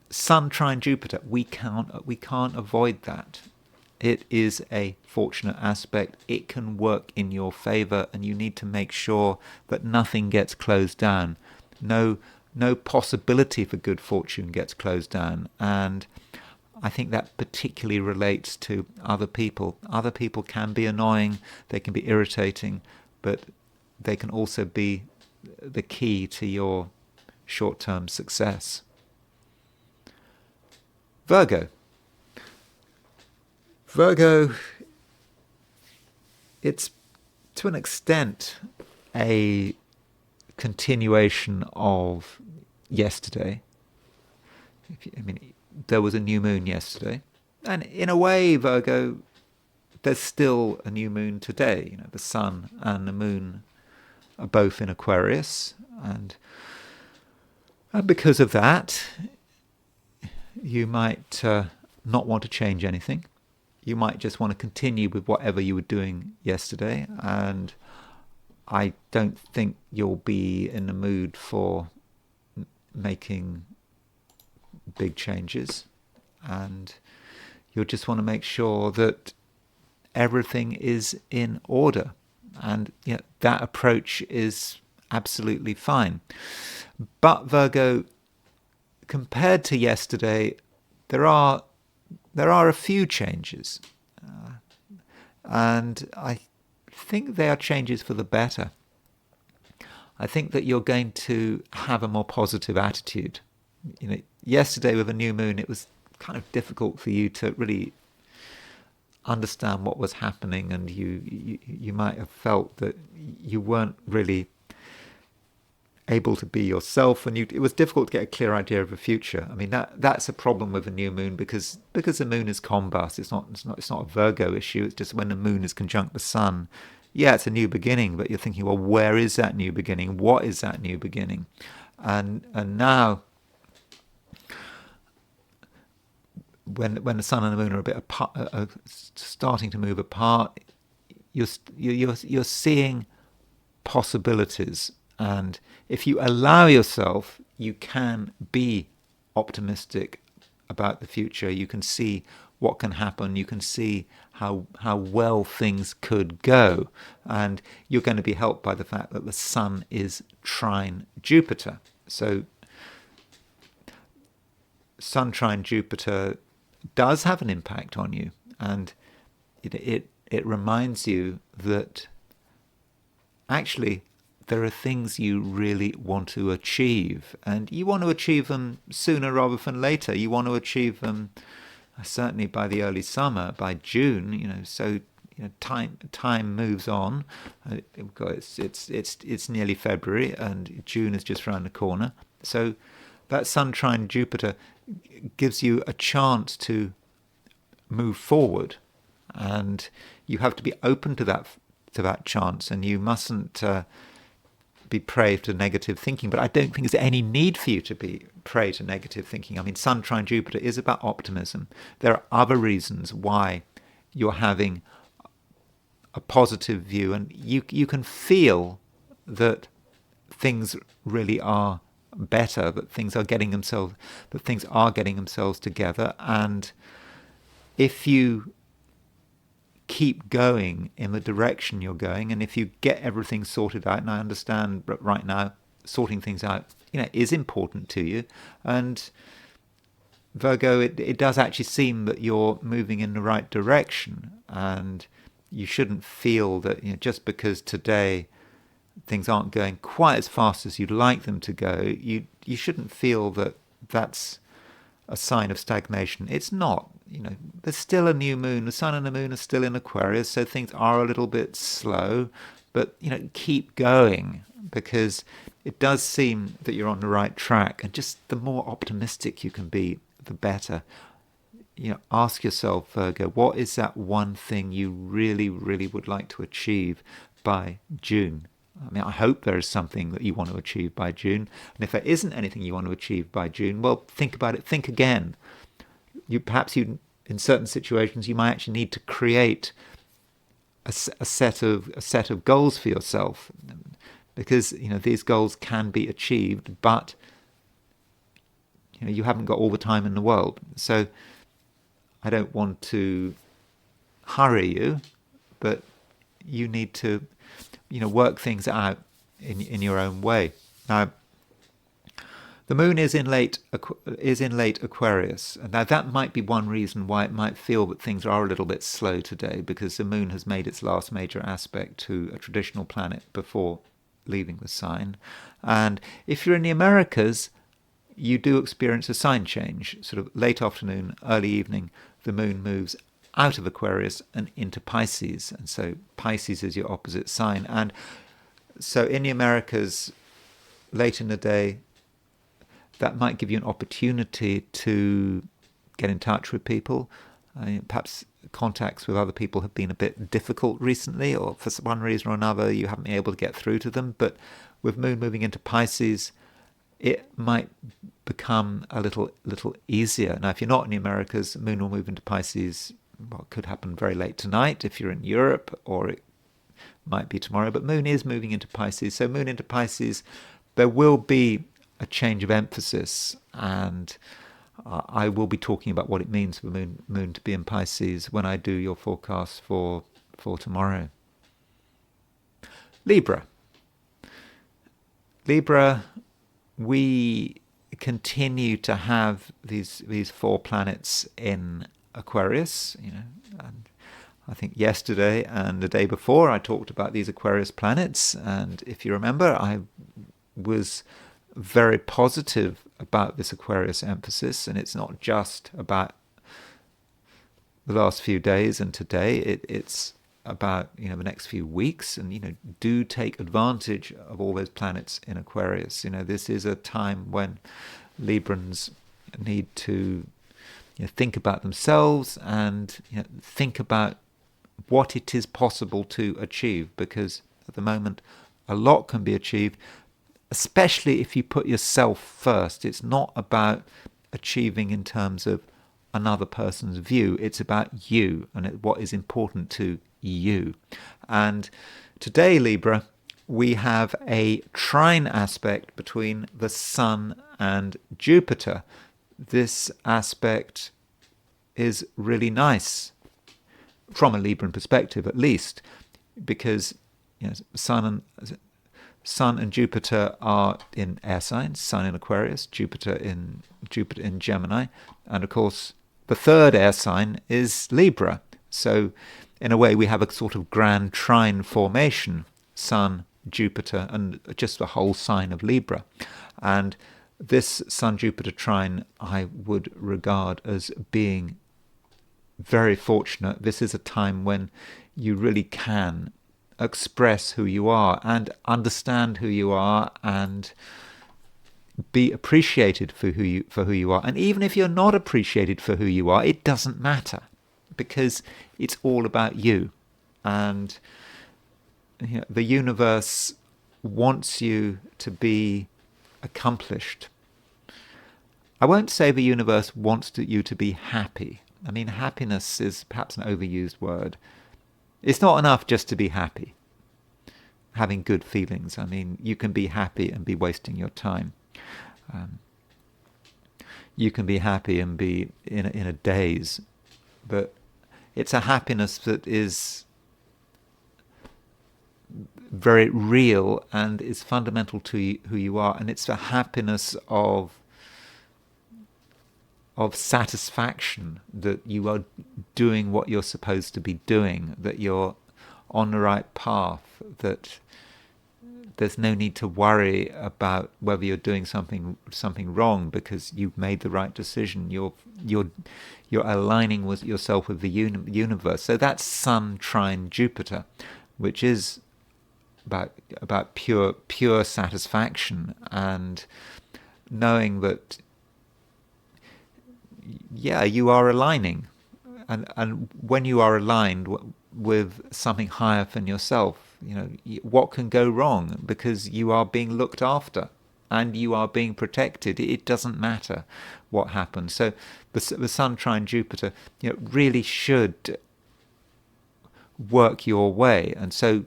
Sun trine Jupiter, we can't avoid that. It is a fortunate aspect. It can work in your favor, and you need to make sure that nothing gets closed down. No possibility for good fortune gets closed down. And I think that particularly relates to other people. Other people can be annoying, they can be irritating, but they can also be the key to your short-term success. Virgo. Virgo, it's to an extent a continuation of yesterday. There was a new moon yesterday, and in a way, Virgo, there's still a new moon today. The sun and the moon are both in Aquarius, and because of that, you might not want to change anything. You might just want to continue with whatever you were doing yesterday, and I don't think you'll be in the mood for making big changes, and you'll just want to make sure that everything is in order, and that approach is absolutely fine. But Virgo, compared to yesterday, there are a few changes, and I think they are changes for the better. I think that you're going to have a more positive attitude. Yesterday with a new moon, it was kind of difficult for you to really understand what was happening, and you might have felt that you weren't really able to be yourself, and it was difficult to get a clear idea of the future. That's a problem with a new moon, because the moon is combust. It's not a Virgo issue. It's just when the moon is conjunct the sun. Yeah, it's a new beginning, but you're thinking, well, where is that new beginning? What is that new beginning? And now, when the sun and the moon are a bit apart, are starting to move apart, you're seeing possibilities. And if you allow yourself, you can be optimistic about the future. You can see what can happen. You can see how well things could go. And you're going to be helped by the fact that the sun is trine Jupiter. So sun trine Jupiter does have an impact on you. And it reminds you that actually there are things you really want to achieve, and you want to achieve them sooner rather than later. You want to achieve them certainly by the early summer, by June. So time moves on. It's nearly February, and June is just around the corner. So that sun trine Jupiter gives you a chance to move forward, and you have to be open to that chance, and you mustn't be prey to negative thinking. But I don't think there's any need for you to be prey to negative thinking. Sun trine Jupiter is about optimism. There are other reasons why you're having a positive view, and you can feel that things really are better, that things are getting themselves together. And if you keep going in the direction you're going, and if you get everything sorted out, and I understand that right now sorting things out is important to you, and Virgo, it does actually seem that you're moving in the right direction, and you shouldn't feel that just because today things aren't going quite as fast as you'd like them to go, you shouldn't feel that that's a sign of stagnation. It's not. There's still a new moon. The sun and the moon are still in Aquarius, so things are a little bit slow. But keep going, because it does seem that you're on the right track. And just the more optimistic you can be, the better. Ask yourself, Virgo, what is that one thing you really, really would like to achieve by June? I hope there is something that you want to achieve by June. And if there isn't anything you want to achieve by June, well, think about it. Think again. Perhaps in certain situations, you might actually need to create a set of goals for yourself, because these goals can be achieved, but you haven't got all the time in the world. So I don't want to hurry you, but you need to work things out in your own way. Now, the moon is in late Aquarius, and now that might be one reason why it might feel that things are a little bit slow today, because the moon has made its last major aspect to a traditional planet before leaving the sign. And if you're in the Americas, you do experience a sign change. Sort of late afternoon, early evening, the moon moves out of Aquarius and into Pisces. And so Pisces is your opposite sign. And so in the Americas, late in the day, that might give you an opportunity to get in touch with people. Perhaps contacts with other people have been a bit difficult recently, or for one reason or another you haven't been able to get through to them. But with Moon moving into Pisces, it might become a little easier. Now, if you're not in the Americas, Moon will move into Pisces. Well, it could happen very late tonight if you're in Europe, or it might be tomorrow. But Moon is moving into Pisces. So Moon into Pisces, there will be a change of emphasis, and I will be talking about what it means for Moon to be in Pisces when I do your forecast for tomorrow. Libra, we continue to have these 4 planets in Aquarius, and I think yesterday and the day before I talked about these Aquarius planets, and if you remember, I was very positive about this Aquarius emphasis, and it's not just about the last few days and today. It's about the next few weeks, and do take advantage of all those planets in Aquarius. This is a time when Librans need to think about themselves and think about what it is possible to achieve, because at the moment a lot can be achieved, especially if you put yourself first. It's not about achieving in terms of another person's view. It's about you and what is important to you. And today, Libra, we have a trine aspect between the Sun and Jupiter. This aspect is really nice from a Libran perspective, at least, because Sun and Jupiter are in air signs. Sun in Aquarius, Jupiter in Gemini, and of course the third air sign is Libra. So in a way we have a sort of grand trine formation: Sun, Jupiter, and just the whole sign of Libra. And this Sun-Jupiter trine I would regard as being very fortunate. This is a time when you really can express who you are and understand who you are and be appreciated for who you are. And even if you're not appreciated for who you are, it doesn't matter, because it's all about you. And the universe wants you to be accomplished. I won't say the universe wants you to be happy. I mean, happiness is perhaps an overused word. It's not enough just to be happy, having good feelings. I mean, you can be happy and be wasting your time. You can be happy and be in a daze, but it's a happiness that is very real and is fundamental to who you are, and it's a happiness of satisfaction that you are doing what you're supposed to be doing, that you're on the right path, that there's no need to worry about whether you're doing something wrong, because you've made the right decision. You're aligning with yourself with the universe. So that's Sun trine Jupiter, which is about pure satisfaction, and knowing that you are aligning, and when you are aligned with something higher than yourself, what can go wrong, because you are being looked after and you are being protected. It doesn't matter what happens. So the Sun trine Jupiter really should work your way, and so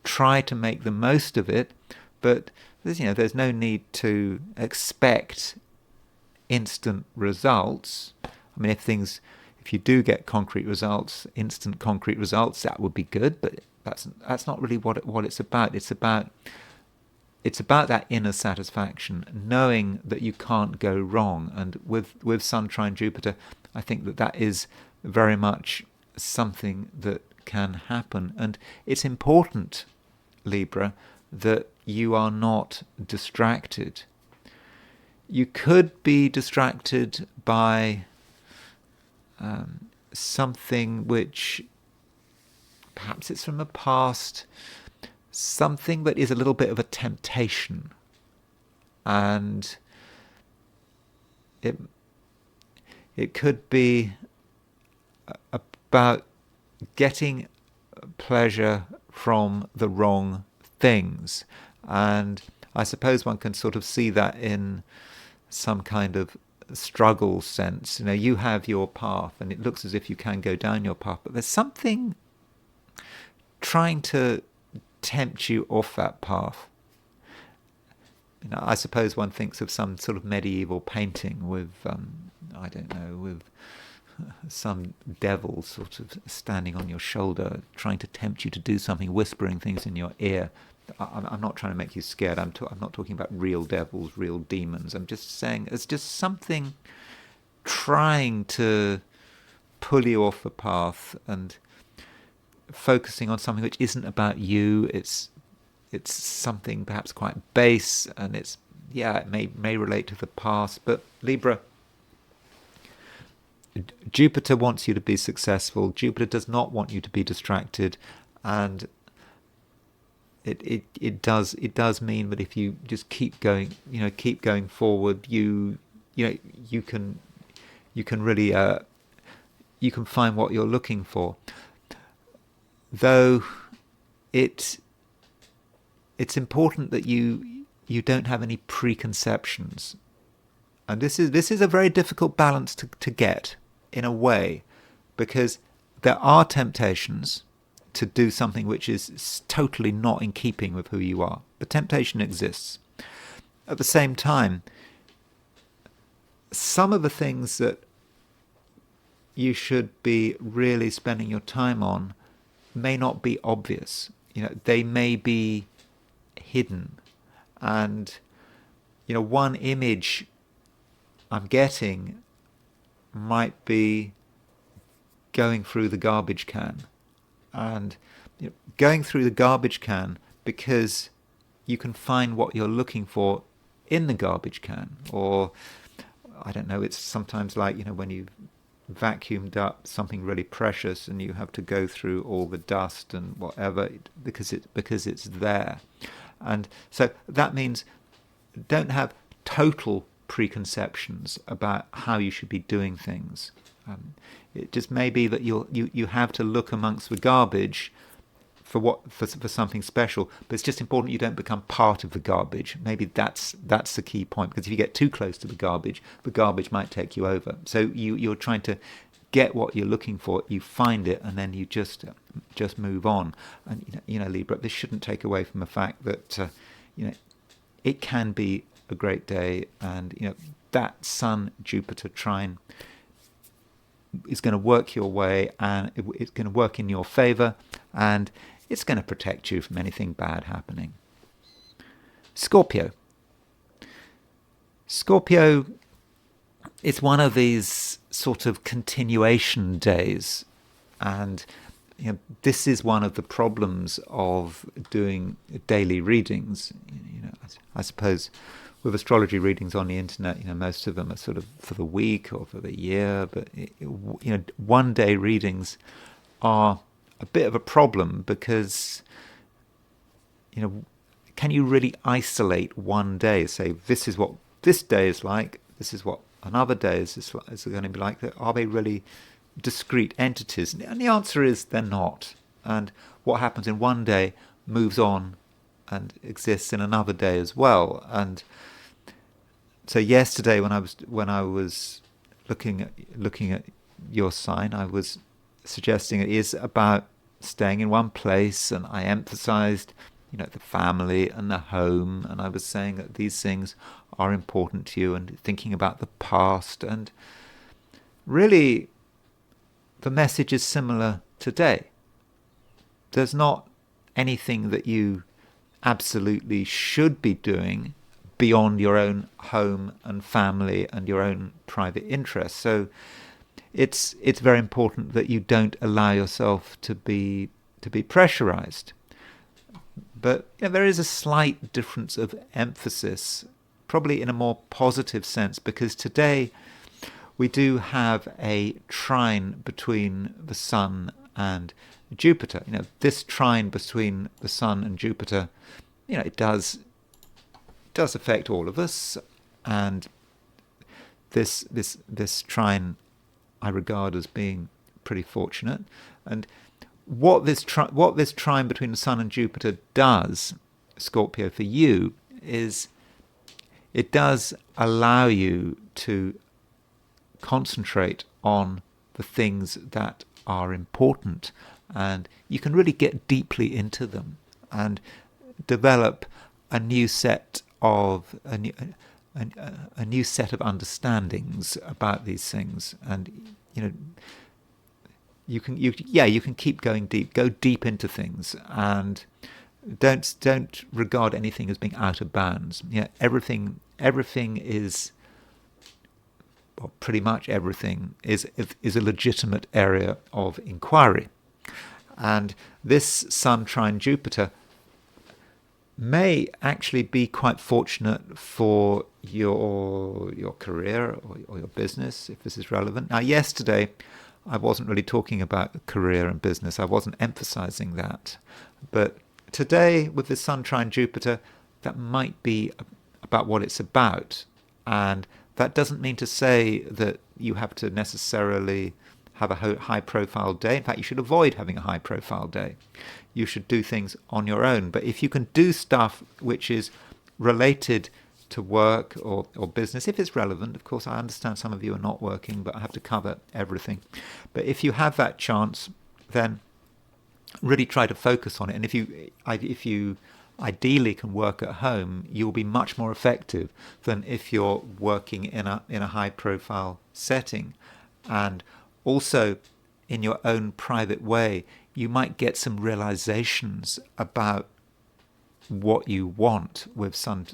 try to make the most of it, but there's no need to expect instant results. I mean, if you do get concrete results, instant concrete results, that would be good, but that's not really what it's about. It's about that inner satisfaction, knowing that you can't go wrong. And with Sun trine Jupiter, I think that is very much something that can happen. And it's important, Libra, that you are not distracted. You could be distracted by something which perhaps it's from the past, something that is a little bit of a temptation, and it could be about getting pleasure from the wrong things. And I suppose one can sort of see that in some kind of struggle sense. You have your path and it looks as if you can go down your path, but there's something trying to tempt you off that path. I suppose one thinks of some sort of medieval painting with, I don't know, with some devil sort of standing on your shoulder, trying to tempt you to do something, whispering things in your ear. I'm not trying to make you scared. I'm not talking about real devils, real demons. I'm just saying it's just something trying to pull you off the path and focusing on something which isn't about you. It's something perhaps quite base, and it may relate to the past. But Libra, Jupiter wants you to be successful. Jupiter does not want you to be distracted, and it does mean that if you just keep going forward, you can really you can find what you're looking for. Though it's important that you don't have any preconceptions, and this is a very difficult balance to get in a way, because there are temptations to do something which is totally not in keeping with who you are. The temptation exists. At the same time, some of the things that you should be really spending your time on may not be obvious. They may be hidden. And, one image I'm getting might be going through the garbage can. And going through the garbage can because you can find what you're looking for in the garbage can. Or, I don't know, it's sometimes like, when you've vacuumed up something really precious and you have to go through all the dust and whatever because it's there. And so that means don't have total preconceptions about how you should be doing things. It just may be that you have to look amongst the garbage for something special, but it's just important you don't become part of the garbage. Maybe that's the key point, because if you get too close to the garbage might take you over. So you're trying to get what you're looking for, you find it, and then you just move on. And Libra, this shouldn't take away from the fact that it can be a great day, and that Sun Jupiter trine is going to work your way, and it's going to work in your favor, and it's going to protect you from anything bad happening. Scorpio is one of these sort of continuation days, and this is one of the problems of doing daily readings. I suppose with astrology readings on the internet, most of them are sort of for the week or for the year, but one-day readings are a bit of a problem, because can you really isolate one day? Say, this is what this day is like, this is what another day is going to be like. Are they really discrete entities? And the answer is they're not. And what happens in one day moves on and exists in another day as well. And so yesterday, when I was looking at your sign, I was suggesting it is about staying in one place, and I emphasized the family and the home, and I was saying that these things are important to you, and thinking about the past. And really, the message is similar today. There's not anything that you absolutely should be doing beyond your own home and family and your own private interests. So it's very important that you don't allow yourself to be pressurized. But there is a slight difference of emphasis, probably in a more positive sense, because today we do have a trine between the Sun and Jupiter. This trine between the Sun and Jupiter, it does affect all of us, and this trine I regard as being pretty fortunate. And what this trine between the Sun and Jupiter does, Scorpio, for you is it does allow you to concentrate on the things that are important, and you can really get deeply into them and develop a new set of understandings about these things. And you can keep going deep, go deep into things, and don't regard anything as being out of bounds. Everything is, well, pretty much everything is a legitimate area of inquiry. And this Sun trine Jupiter may actually be quite fortunate for your career or your business, if this is relevant. Now, yesterday I wasn't really talking about career and business. I wasn't emphasizing that. But today, with the Sun trine Jupiter, that might be about what it's about. And that doesn't mean to say that you have to necessarily have a high-profile day. In fact, you should avoid having a high-profile day. You should do things on your own. But if you can do stuff which is related to work or business, if it's relevant, of course, I understand some of you are not working, but I have to cover everything. But if you have that chance, then really try to focus on it. And if you ideally can work at home, you'll be much more effective than if you're working in a high-profile setting. And also, in your own private way, you might get some realizations about what you want with Sun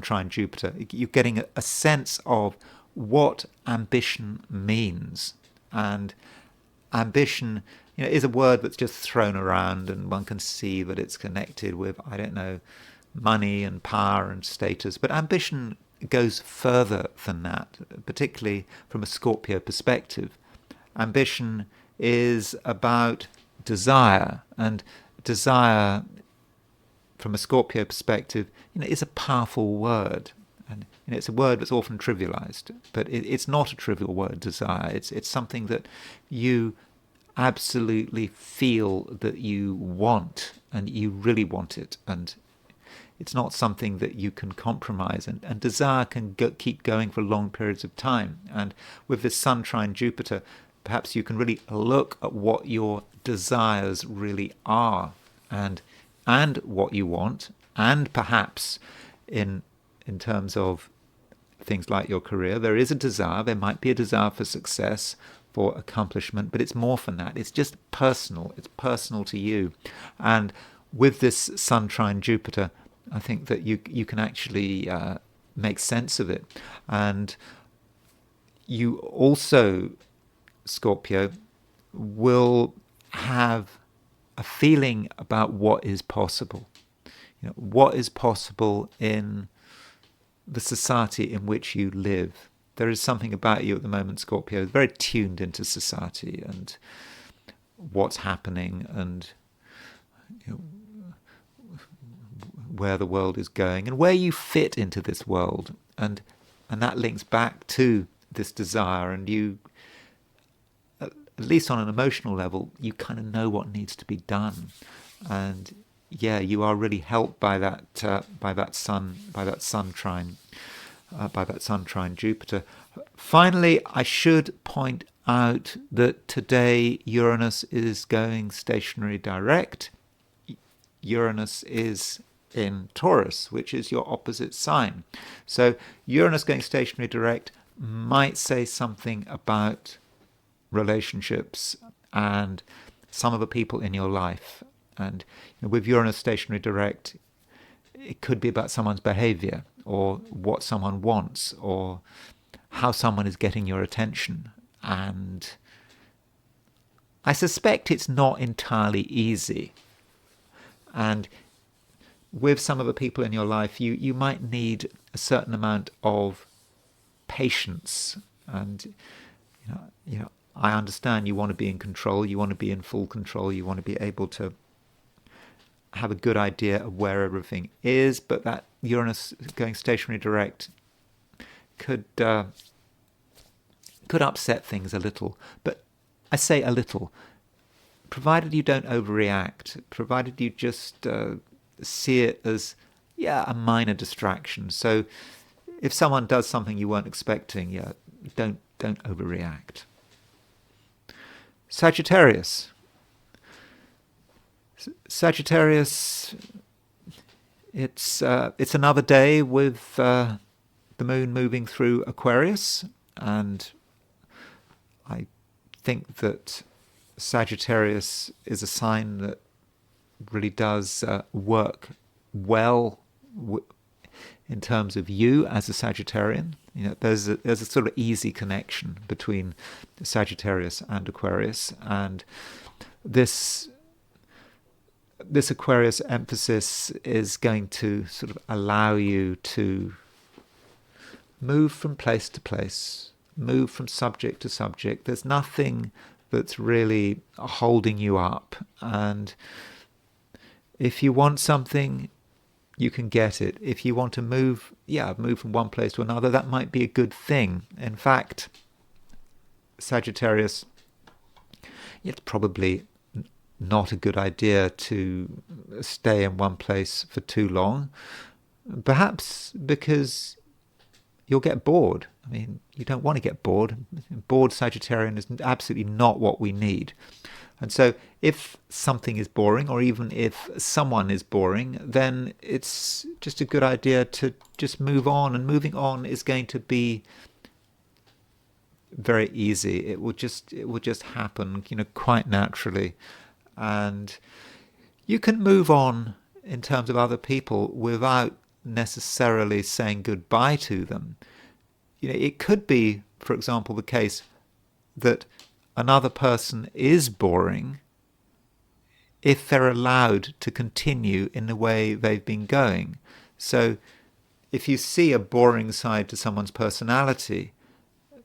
trine Jupiter. You're getting a sense of what ambition means. And ambition, is a word that's just thrown around, and one can see that it's connected with, I don't know, money and power and status. But ambition goes further than that, particularly from a Scorpio perspective. Ambition is about desire, and desire from a Scorpio perspective, is a powerful word. And it's a word that's often trivialized, but it's not a trivial word, desire. It's something that you absolutely feel that you want, and you really want it, and it's not something that you can compromise, and desire can keep going for long periods of time. And with this Sun trine Jupiter, perhaps you can really look at what your desires really are, and what you want, and perhaps in terms of things like your career, there is a desire. There might be a desire for success, for accomplishment, but it's more than that. It's just personal. It's personal to you. And with this Sun trine Jupiter, I think that you can actually make sense of it. And you also, Scorpio, will have a feeling about what is possible. What is possible in the society in which you live. There is something about you at the moment, Scorpio, very tuned into society and what's happening, and where the world is going, and where you fit into this world. And that links back to this desire, and you, at least on an emotional level, you kind of know what needs to be done. And you are really helped by that sun trine Jupiter. Finally, I should point out that today Uranus is going stationary direct. Uranus is in Taurus, which is your opposite sign. So Uranus going stationary direct might say something about relationships and some of the people in your life. And with Uranus stationary direct, it could be about someone's behavior, or what someone wants, or how someone is getting your attention. And I suspect it's not entirely easy. And with some of the people in your life, you might need a certain amount of patience And I understand you want to be in control, you want to be in full control, you want to be able to have a good idea of where everything is, but that Uranus going stationary direct could upset things a little. But I say a little, provided you don't overreact, provided you just see it as a minor distraction. So if someone does something you weren't expecting, don't overreact. Sagittarius. Sagittarius, it's another day with the moon moving through Aquarius, and I think that Sagittarius is a sign that really does work well in terms of you as a Sagittarian. There's a sort of easy connection between Sagittarius and Aquarius, and this Aquarius emphasis is going to sort of allow you to move from place to place, move from subject to subject. There's nothing that's really holding you up, and if you want something, you can get it. If you want to move from one place to another, that might be a good thing. In fact, Sagittarius, it's probably not a good idea to stay in one place for too long, perhaps because you'll get bored. I mean, you don't want to get bored. Bored Sagittarian is absolutely not what we need. And so if something is boring, or even if someone is boring, then it's just a good idea to just move on. And moving on is going to be very easy. It will just happen, quite naturally. And you can move on in terms of other people without necessarily saying goodbye to them. It could be, for example, the case that another person is boring if they're allowed to continue in the way they've been going. So if you see a boring side to someone's personality,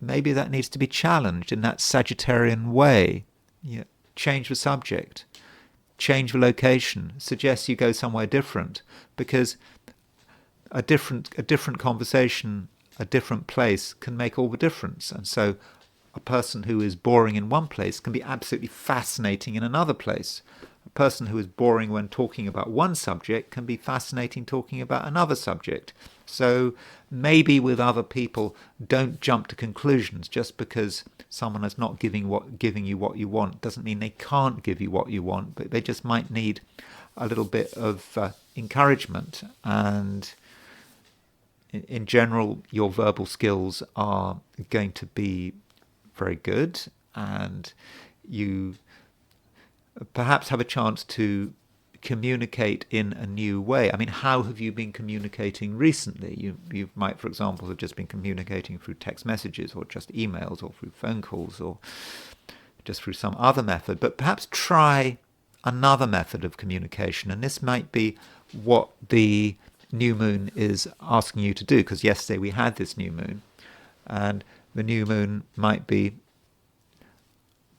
maybe that needs to be challenged in that Sagittarian way. Change the subject, change the location, suggest you go somewhere different, because a different conversation, a different place can make all the difference. And so a person who is boring in one place can be absolutely fascinating in another place. A person who is boring when talking about one subject can be fascinating talking about another subject. So maybe with other people, don't jump to conclusions. Just because someone is not giving you what you want doesn't mean they can't give you what you want, but they just might need a little bit of encouragement. And in general, your verbal skills are going to be very good, and you perhaps have a chance to communicate in a new way. I mean, how have you been communicating recently? You might, for example, have just been communicating through text messages, or just emails, or through phone calls, or just through some other method. But perhaps try another method of communication, and this might be what the new moon is asking you to do, because yesterday we had this new moon, and the new moon might be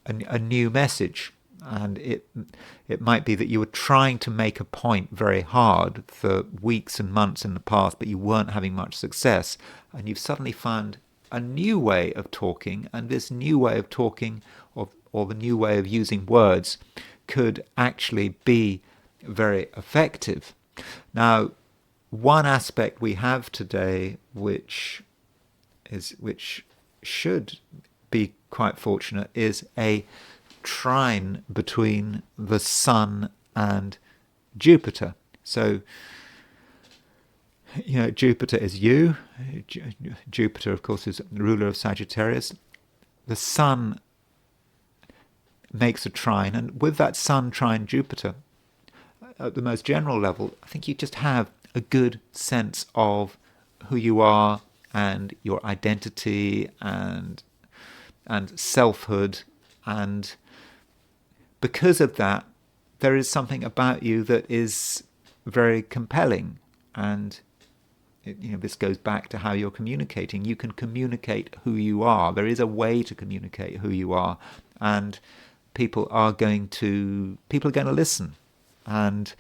a new message. And it might be that you were trying to make a point very hard for weeks and months in the past, but you weren't having much success, and you've suddenly found a new way of talking, and this new way of talking, or the new way of using words, could actually be very effective. Now, one aspect we have today which should be quite fortunate is a trine between the Sun and Jupiter. So, Jupiter is you. Jupiter, of course, is the ruler of Sagittarius. The Sun makes a trine, and with that Sun trine Jupiter, at the most general level, I think you just have a good sense of who you are and your identity and selfhood, and because of that, there is something about you that is very compelling, and This goes back to how you're communicating. You can communicate who you are. There is a way to communicate who you are, and people are going to listen, and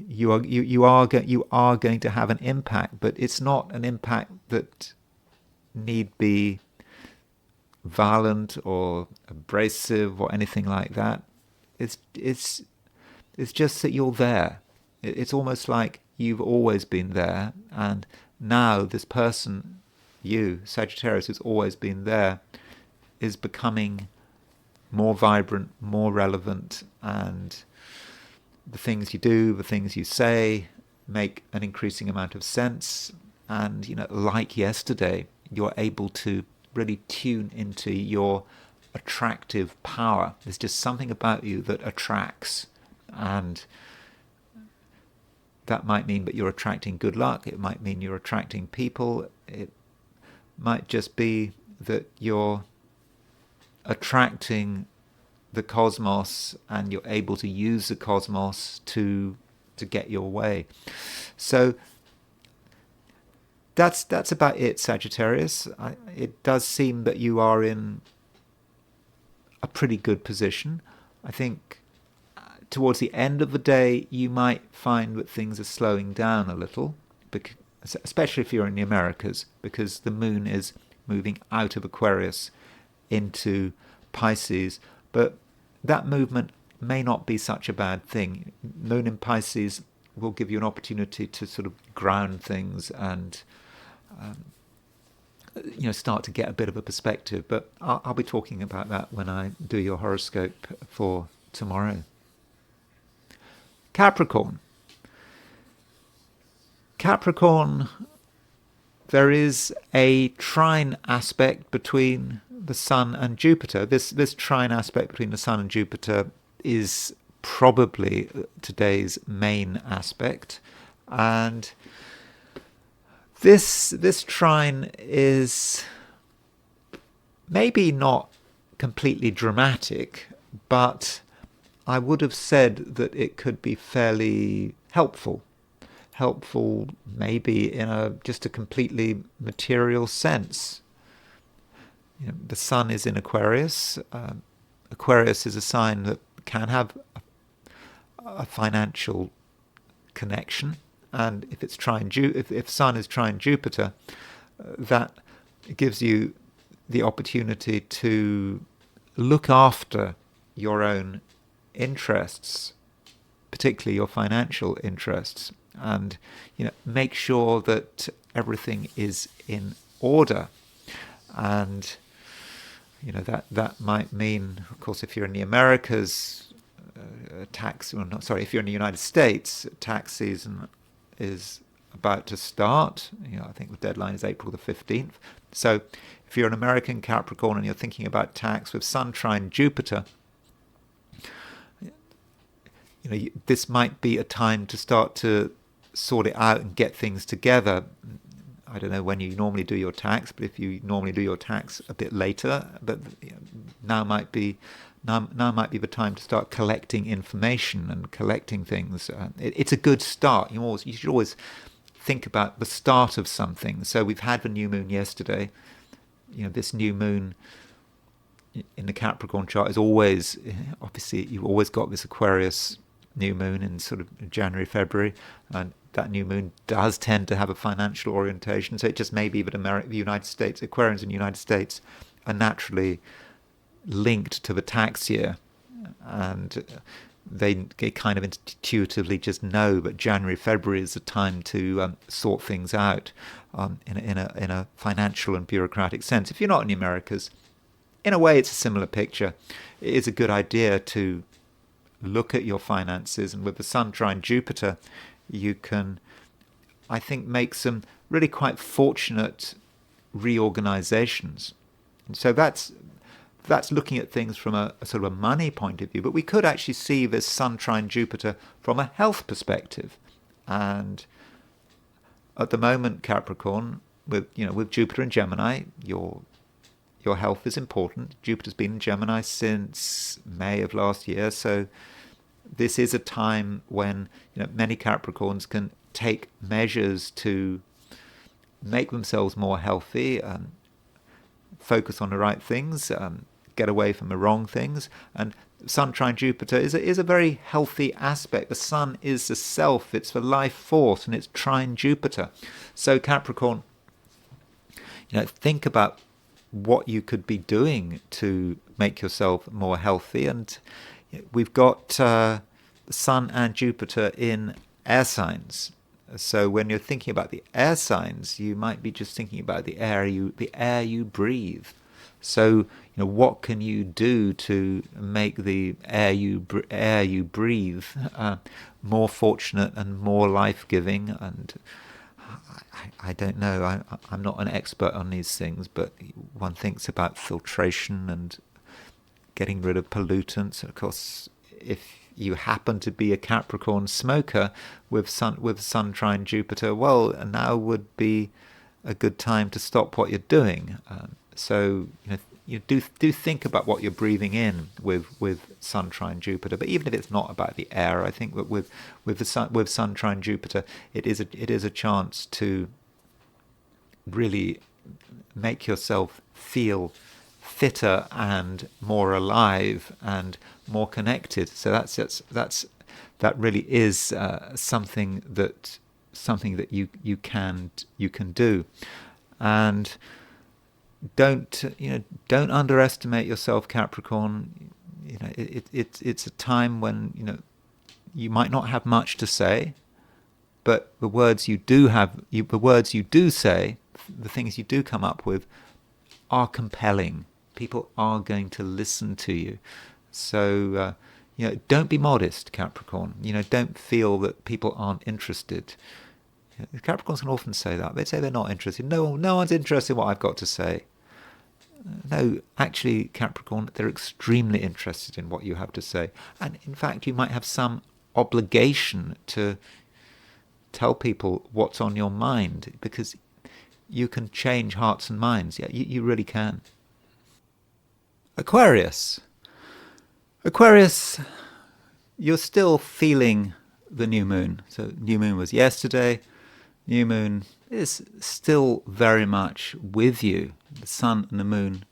you are going to have an impact. But it's not an impact that need be violent or abrasive or anything like that. It's just that you're there. It's almost like you've always been there, and now this person, you, Sagittarius, who's always been there, is becoming more vibrant, more relevant, and the things you do, the things you say, make an increasing amount of sense. And, like yesterday, you're able to really tune into your attractive power. There's just something about you that attracts, and that might mean that you're attracting good luck. It might mean you're attracting people. It might just be that you're attracting the cosmos, and you're able to use the cosmos to get your way. So that's about it, Sagittarius. It does seem that you are in a pretty good position. I think towards the end of the day, you might find that things are slowing down a little, especially if you're in the Americas, because the moon is moving out of Aquarius into Pisces. But that movement may not be such a bad thing. Moon in Pisces will give you an opportunity to sort of ground things and start to get a bit of a perspective. But I'll be talking about that when I do your horoscope for tomorrow. Capricorn, there is a trine aspect between the Sun and Jupiter. This trine aspect between the Sun and Jupiter is probably today's main aspect, and this trine is maybe not completely dramatic, but I would have said that it could be fairly helpful maybe in just a completely material sense. The Sun is in Aquarius. Aquarius is a sign that can have a financial connection, and if it's if Sun is trine Jupiter, that gives you the opportunity to look after your own interests, particularly your financial interests, and make sure that everything is in order. And that might mean, of course, if you're in the Americas, if you're in the United States, tax season is about to start. I think the deadline is April the 15th. So if you're an American Capricorn and you're thinking about tax with Sun trine Jupiter, this might be a time to start to sort it out and get things together. I don't know when you normally do your tax, but if you normally do your tax a bit later, but now might be the time to start collecting information and collecting things. It's a good start. You should always think about the start of something. So we've had the new moon yesterday. This new moon in the Capricorn chart is always, obviously, you've always got this Aquarius new moon in sort of January, February, and that new moon does tend to have a financial orientation. So it just may be that the United States, Aquarians in the United States are naturally linked to the tax year, and they kind of intuitively just know that January, February is the time to sort things out in a financial and bureaucratic sense. If you're not in the Americas, in a way it's a similar picture. It is a good idea to look at your finances, and with the Sun trine Jupiter, you can, I think, make some really quite fortunate reorganizations. And so that's looking at things from a sort of a money point of view, but we could actually see this Sun trine Jupiter from a health perspective. And at the moment, Capricorn, with Jupiter and Gemini, your health is important. Jupiter's been in Gemini since May of last year, so this is a time when many Capricorns can take measures to make themselves more healthy, focus on the right things, get away from the wrong things. And Sun trine Jupiter is a very healthy aspect. The Sun is the self, it's the life force, and it's trine Jupiter. So Capricorn, think about what you could be doing to make yourself more healthy. And we've got the Sun and Jupiter in air signs. So when you're thinking about the air signs, you might be just thinking about the air you breathe. So what can you do to make the air you breathe more fortunate and more life-giving? And I don't know. I'm not an expert on these things, but one thinks about filtration and getting rid of pollutants. And of course, if you happen to be a Capricorn smoker with Sun trine Jupiter, well, now would be a good time to stop what you're doing. So you do think about what you're breathing in with Sun trine Jupiter. But even if it's not about the air, I think that with Sun trine Jupiter, it is a chance to really make yourself feel fitter and more alive and more connected. So that really is something that you can do. And don't underestimate yourself, Capricorn. It's a time when you might not have much to say, but the words you do say, the things you do come up with, are compelling. People are going to listen to you. So don't be modest, Capricorn. Don't feel that people aren't interested. Capricorns can often say that. They say they're not interested. No one's interested in what I've got to say. No, actually, Capricorn, they're extremely interested in what you have to say. And in fact, you might have some obligation to tell people what's on your mind, because you can change hearts and minds. Yeah, you really can. Aquarius, you're still feeling the new moon. So new moon was yesterday. New moon is still very much with you. The sun and the moon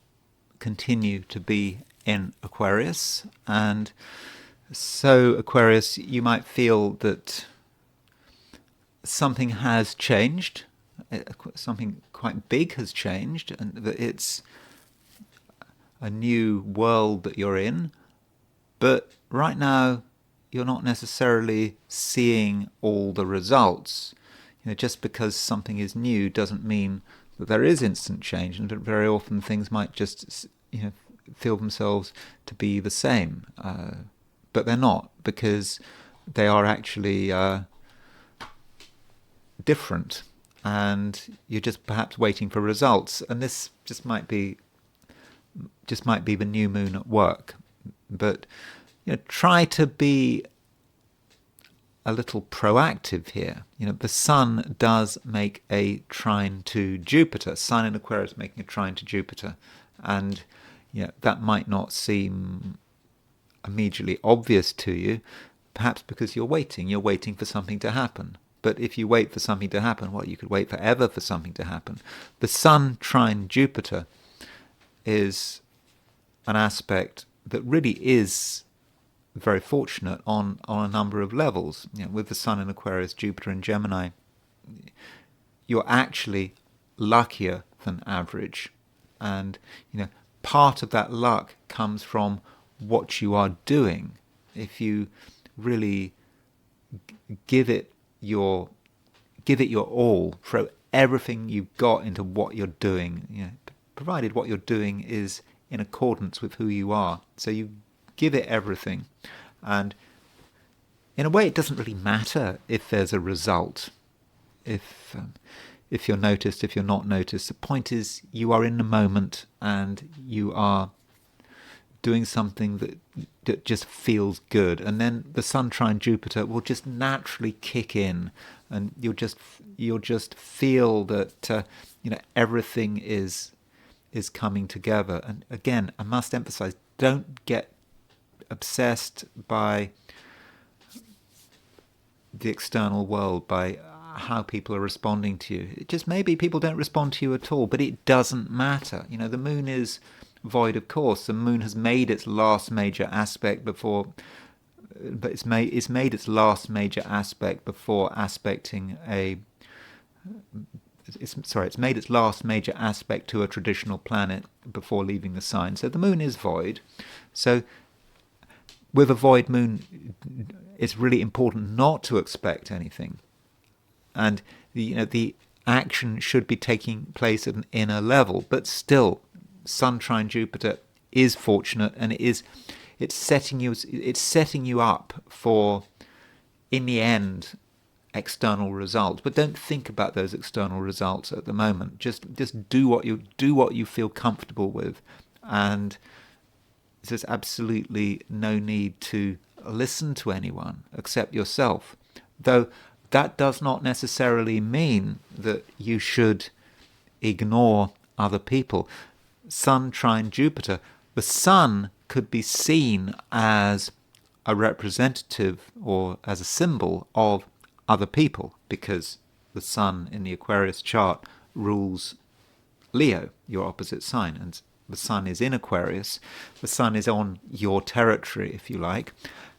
continue to be in Aquarius. And so Aquarius, you might feel that something has changed. Something quite big has changed, and that it's a new world that you're in. But right now, you're not necessarily seeing all the results. Just because something is new doesn't mean that there is instant change, and very often things might just feel themselves to be the same, but they're not, because they are actually different, and you're just perhaps waiting for results. And this just might be the new moon at work. But try to be a little proactive here. The sun does make a trine to Jupiter. Sun in Aquarius making a trine to Jupiter, and that might not seem immediately obvious to you, perhaps because you're waiting for something to happen. But if you wait for something to happen, well, you could wait forever for something to happen. The Sun trine Jupiter is an aspect that really is very fortunate on a number of levels. With the Sun in Aquarius, Jupiter in Gemini, you're actually luckier than average. And part of that luck comes from what you are doing. If you really give it your all, throw everything you've got into what you're doing, provided what you're doing is in accordance with who you are. So you give it everything, and in a way it doesn't really matter if there's a result, if you're noticed, if you're not noticed. The point is, you are in the moment and you are doing something that just feels good, and then the Sun trine Jupiter will just naturally kick in, and you'll just feel that everything is coming together. And again, I must emphasize, don't get obsessed by the external world, by how people are responding to you. It just maybe people don't respond to you at all, but it doesn't matter. The moon is void, of course. The moon has made its last major aspect before, but it's made its last major aspect before aspecting a. It's made its last major aspect to a traditional planet before leaving the sign. So the moon is void. So with a void moon, it's really important not to expect anything. And the action should be taking place at an inner level. But still, Sun trine Jupiter is fortunate, and it's setting you up for, in the end, external results. But don't think about those external results at the moment. Just do what you feel comfortable with, and there's absolutely no need to listen to anyone except yourself. Though that does not necessarily mean that you should ignore other people. Sun trine Jupiter, the sun could be seen as a representative or as a symbol of other people, because the sun in the Aquarius chart rules Leo, your opposite sign, and the sun is in Aquarius. The sun is on your territory, if you like,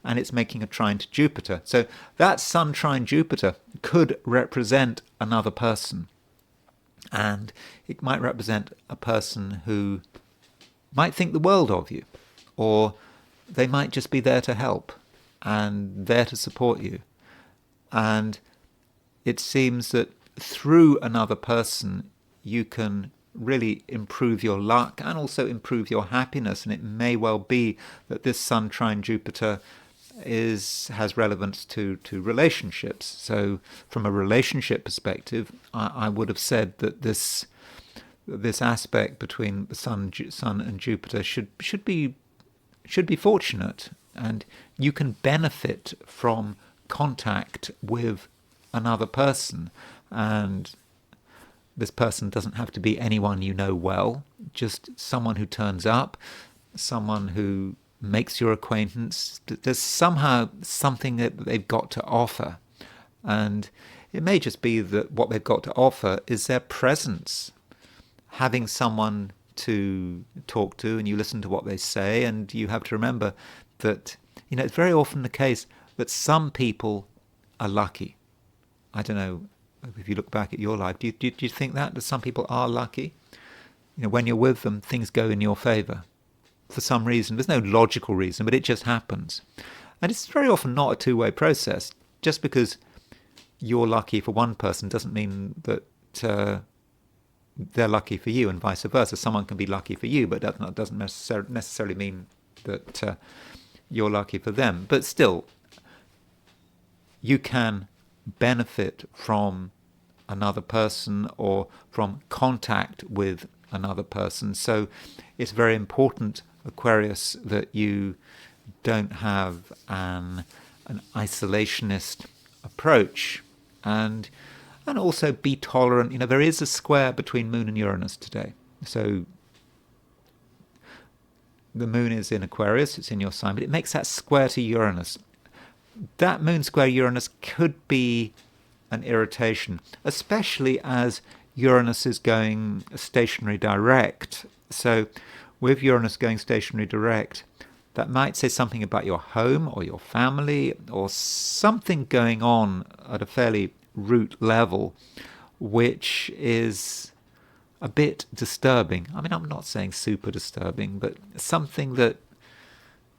and it's making a trine to Jupiter. So that Sun trine Jupiter could represent another person, and it might represent a person who might think the world of you, or they might just be there to help and there to support you. And it seems that through another person you can really improve your luck and also improve your happiness. And it may well be that this Sun trine Jupiter has relevance to relationships. So from a relationship perspective, I would have said that this aspect between the Sun and Jupiter should be fortunate, and you can benefit from contact with another person. And this person doesn't have to be anyone you know well, just someone who turns up, someone who makes your acquaintance. There's somehow something that they've got to offer, and it may just be that what they've got to offer is their presence, having someone to talk to, and you listen to what they say. And you have to remember that it's very often the case that some people are lucky. I don't know if you look back at your life, do you think that some people are lucky? When you're with them, things go in your favour for some reason. There's no logical reason, but it just happens. And it's very often not a two-way process. Just because you're lucky for one person doesn't mean that they're lucky for you, and vice versa. Someone can be lucky for you, but that doesn't necessarily mean that you're lucky for them. But still, you can benefit from another person or from contact with another person. So it's very important, Aquarius, that you don't have an isolationist approach, and also be tolerant. There is a square between Moon and Uranus today. So the Moon is in Aquarius, it's in your sign, but it makes that square to Uranus. That Moon square Uranus could be an irritation, especially as Uranus is going stationary direct. So with Uranus going stationary direct, that might say something about your home or your family, or something going on at a fairly root level, which is a bit disturbing. I mean, I'm not saying super disturbing, but something that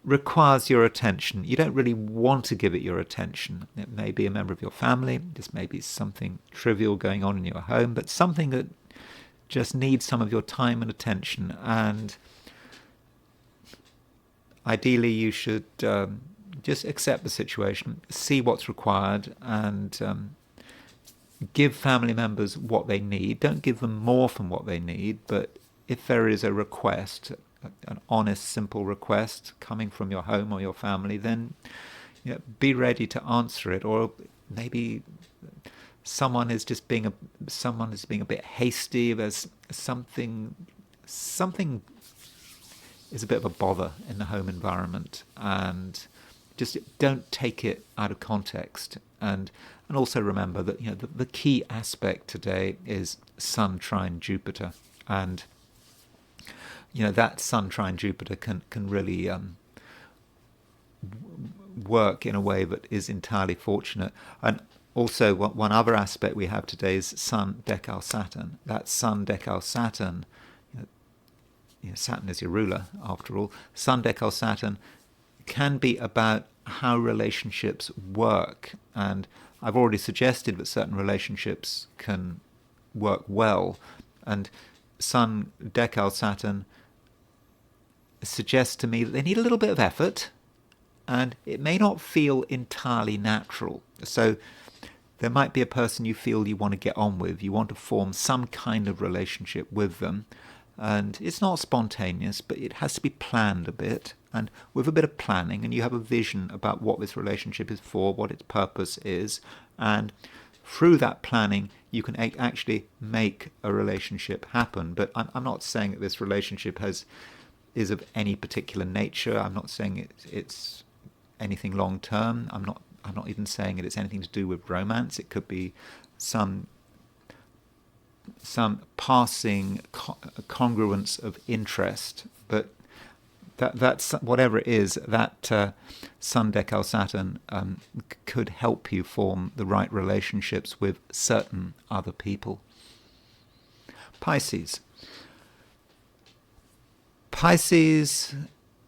requires your attention. You don't really want to give it your attention. It may be a member of your family, this may be something trivial going on in your home, but something that just needs some of your time and attention. And ideally you should just accept the situation, see what's required, and give family members what they need. Don't give them more from what they need, but if there is a request, an honest, simple request coming from your home or your family, then be ready to answer it. Or maybe someone is being a bit hasty. There's something is a bit of a bother in the home environment, and just don't take it out of context. And also remember that the key aspect today is Sun trine Jupiter, and that Sun trine Jupiter can really work in a way that is entirely fortunate. And also, one other aspect we have today is Sun decal Saturn. That Sun decal Saturn, Saturn is your ruler after all. Sun decal Saturn can be about how relationships work, and I've already suggested that certain relationships can work well, and Sun decal Saturn suggests to me that they need a little bit of effort, and it may not feel entirely natural. So there might be a person you feel you want to get on with, you want to form some kind of relationship with them, and it's not spontaneous, but it has to be planned a bit, and with a bit of planning, and you have a vision about what this relationship is for, what its purpose is, and through that planning you can actually make a relationship happen. But I'm not saying that this relationship is of any particular nature. I'm not saying it's anything long term. I'm not even saying that it's anything to do with romance. It could be some passing congruence of interest, but that's whatever it is. That Sun decal Saturn could help you form the right relationships with certain other people. Pisces,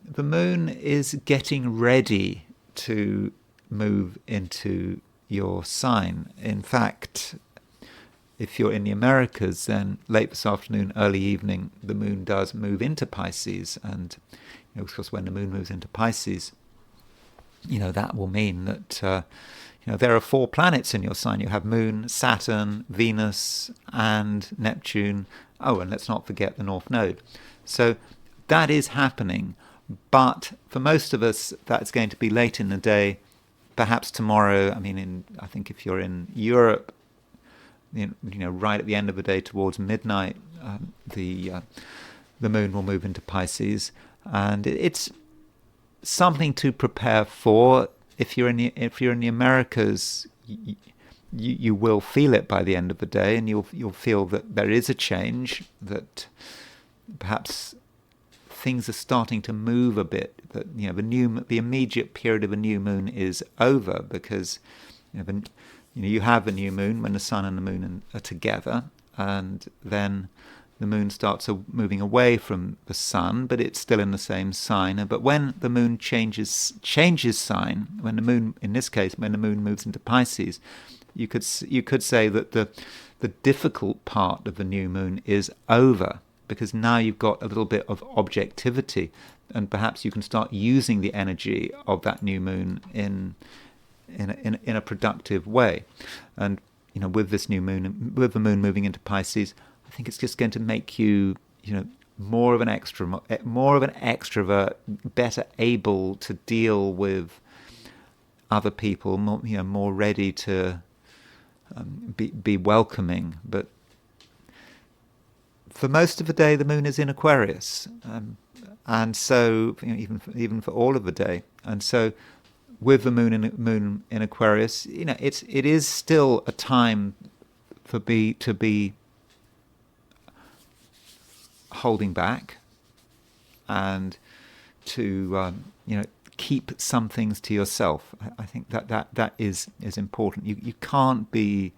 the moon is getting ready to move into your sign. In fact, if you're in the Americas, then late this afternoon, early evening, the moon does move into Pisces. And of course, when the moon moves into Pisces, that will mean that there are 4 planets in your sign. You have Moon, Saturn, Venus, and Neptune. Oh, and let's not forget the North Node. So that is happening. But for most of us, that's going to be late in the day, perhaps tomorrow. I think if you're in Europe, right at the end of the day, towards midnight, the moon will move into Pisces, and it's something to prepare for. If you're in the Americas, you will feel it by the end of the day, and you'll feel that there is a change, that perhaps things are starting to move a bit. That the immediate period of a new moon is over, because you have a new moon when the sun and the moon are together, and then the moon starts moving away from the sun, but it's still in the same sign. But when the moon changes sign, when the moon moves into Pisces, you could say that the difficult part of the new moon is over, because now you've got a little bit of objectivity, and perhaps you can start using the energy of that new moon in a productive way. And with this new moon, with the moon moving into Pisces, I think it's just going to make you more of an extrovert, better able to deal with other people, more ready to be welcoming. But for most of the day, the moon is in Aquarius, and so even for all of the day, and so with the moon in Aquarius, it is still a time to be holding back, and to keep some things to yourself. I think that is important. You can't be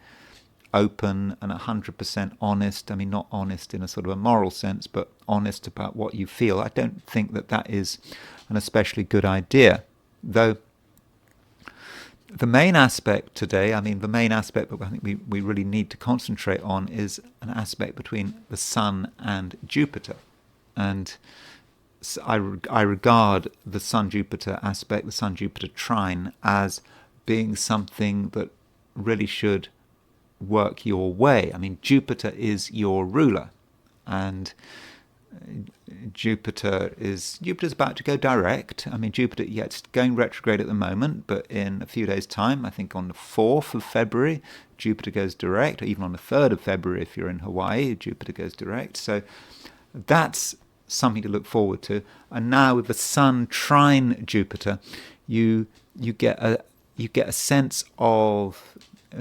open and 100% honest. Not honest in a sort of a moral sense, but honest about what you feel. I don't think that is an especially good idea, though. The main aspect today, the main aspect that I think we really need to concentrate on is an aspect between the Sun and Jupiter. And I regard the Sun-Jupiter aspect, the Sun-Jupiter trine, as being something that really should work your way. Jupiter is your ruler, and Jupiter's about to go direct. Jupiter, it's going retrograde at the moment, but in a few days' time, I think on the 4th of February, Jupiter goes direct, or even on the 3rd of February if you're in Hawaii, Jupiter goes direct. So that's something to look forward to. And now with the Sun trine Jupiter, you get a sense of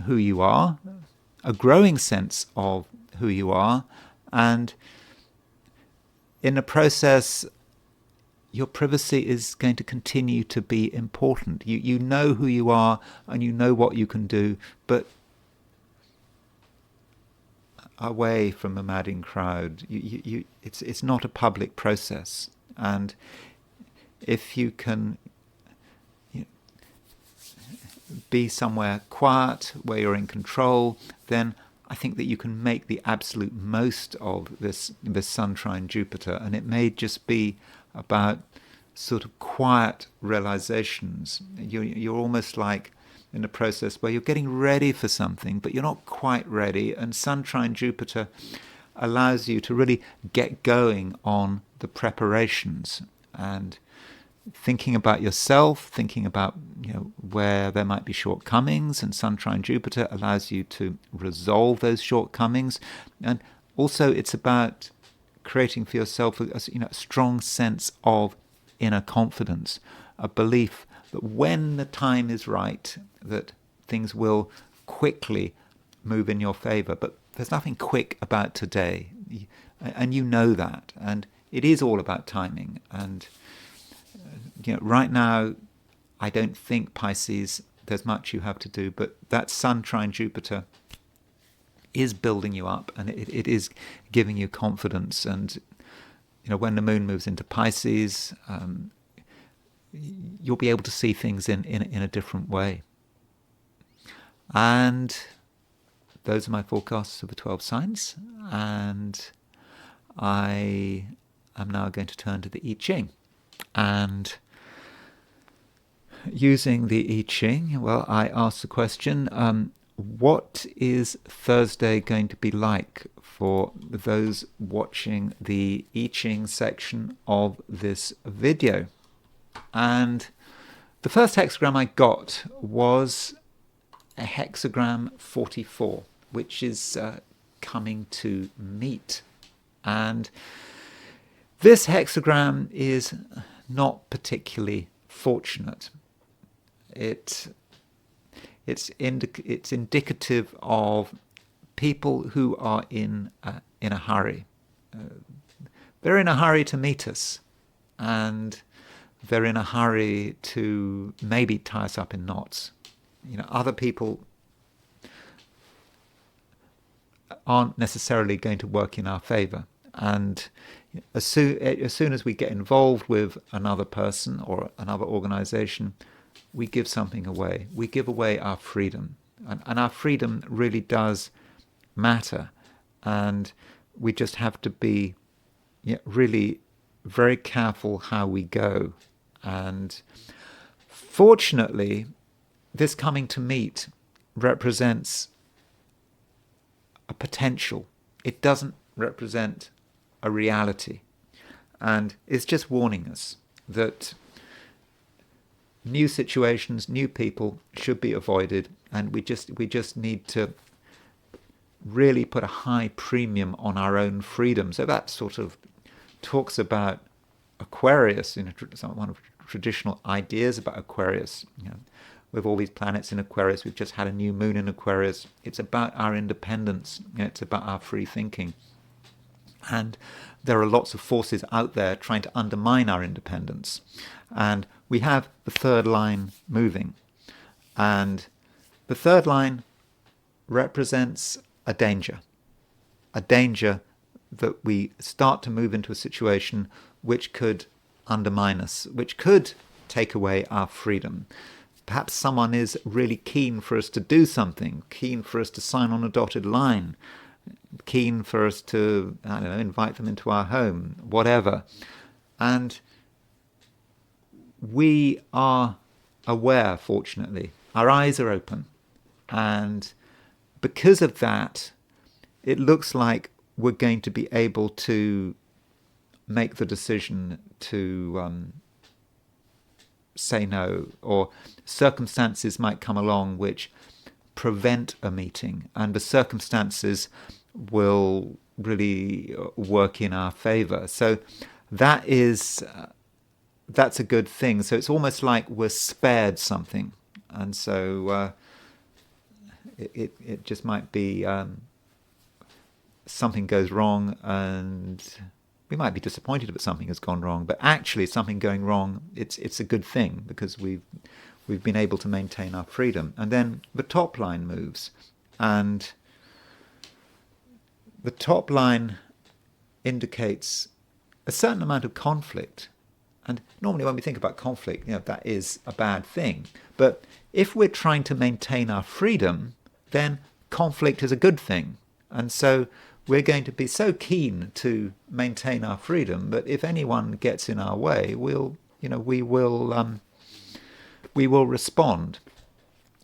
who you are, a growing sense of who you are, and in the process, your privacy is going to continue to be important. You know who you are and you know what you can do, but away from the madding crowd, it's not a public process. And if you can be somewhere quiet where you're in control, then I think that you can make the absolute most of this Sun trine Jupiter, and it may just be about sort of quiet realizations. You're almost like in a process where you're getting ready for something, but you're not quite ready, and Sun trine Jupiter allows you to really get going on the preparations and thinking about yourself, thinking about where there might be shortcomings, and Sun trine Jupiter allows you to resolve those shortcomings. And also it's about creating for yourself a strong sense of inner confidence, a belief that when the time is right, that things will quickly move in your favor. But there's nothing quick about today, and you know that, and it is all about timing. And right now, I don't think, Pisces, there's much you have to do, but that Sun trine Jupiter is building you up, and it is giving you confidence. And when the moon moves into Pisces, you'll be able to see things in a different way. And those are my forecasts of the 12 signs, and I am now going to turn to the I Ching. And using the I Ching, well, I asked the question, what is Thursday going to be like for those watching the I Ching section of this video? And the first hexagram I got was a hexagram 44, which is coming to meet. And this hexagram is not particularly fortunate. It's indicative of people who are in a hurry. They're in a hurry to meet us, and they're in a hurry to maybe tie us up in knots. Other people aren't necessarily going to work in our favor. And as soon as we get involved with another person or another organization, we give something away. We give away our freedom. And our freedom really does matter. And we just have to be really very careful how we go. And fortunately, this coming to meet represents a potential. It doesn't represent a reality. And it's just warning us that new situations, new people should be avoided, and we just need to really put a high premium on our own freedom. So that sort of talks about Aquarius, one of the traditional ideas about Aquarius. With all these planets in Aquarius, we've just had a new moon in Aquarius. It's about our independence. It's about our free thinking. And there are lots of forces out there trying to undermine our independence. And we have the third line moving. And the third line represents a danger that we start to move into a situation which could undermine us, which could take away our freedom. Perhaps someone is really keen for us to do something, keen for us to sign on a dotted line, keen for us to, invite them into our home, whatever. And we are aware, fortunately. Our eyes are open. And because of that, it looks like we're going to be able to make the decision to say no, or circumstances might come along which prevent a meeting, and the circumstances will really work in our favor. So that is that's a good thing. So it's almost like we're spared something. And so it just might be something goes wrong, and we might be disappointed if something has gone wrong, but actually something going wrong, it's a good thing, because we've been able to maintain our freedom. And then the top line moves, and the top line indicates a certain amount of conflict. And normally when we think about conflict, that is a bad thing. But if we're trying to maintain our freedom, then conflict is a good thing. And so we're going to be so keen to maintain our freedom, but if anyone gets in our way, we will respond.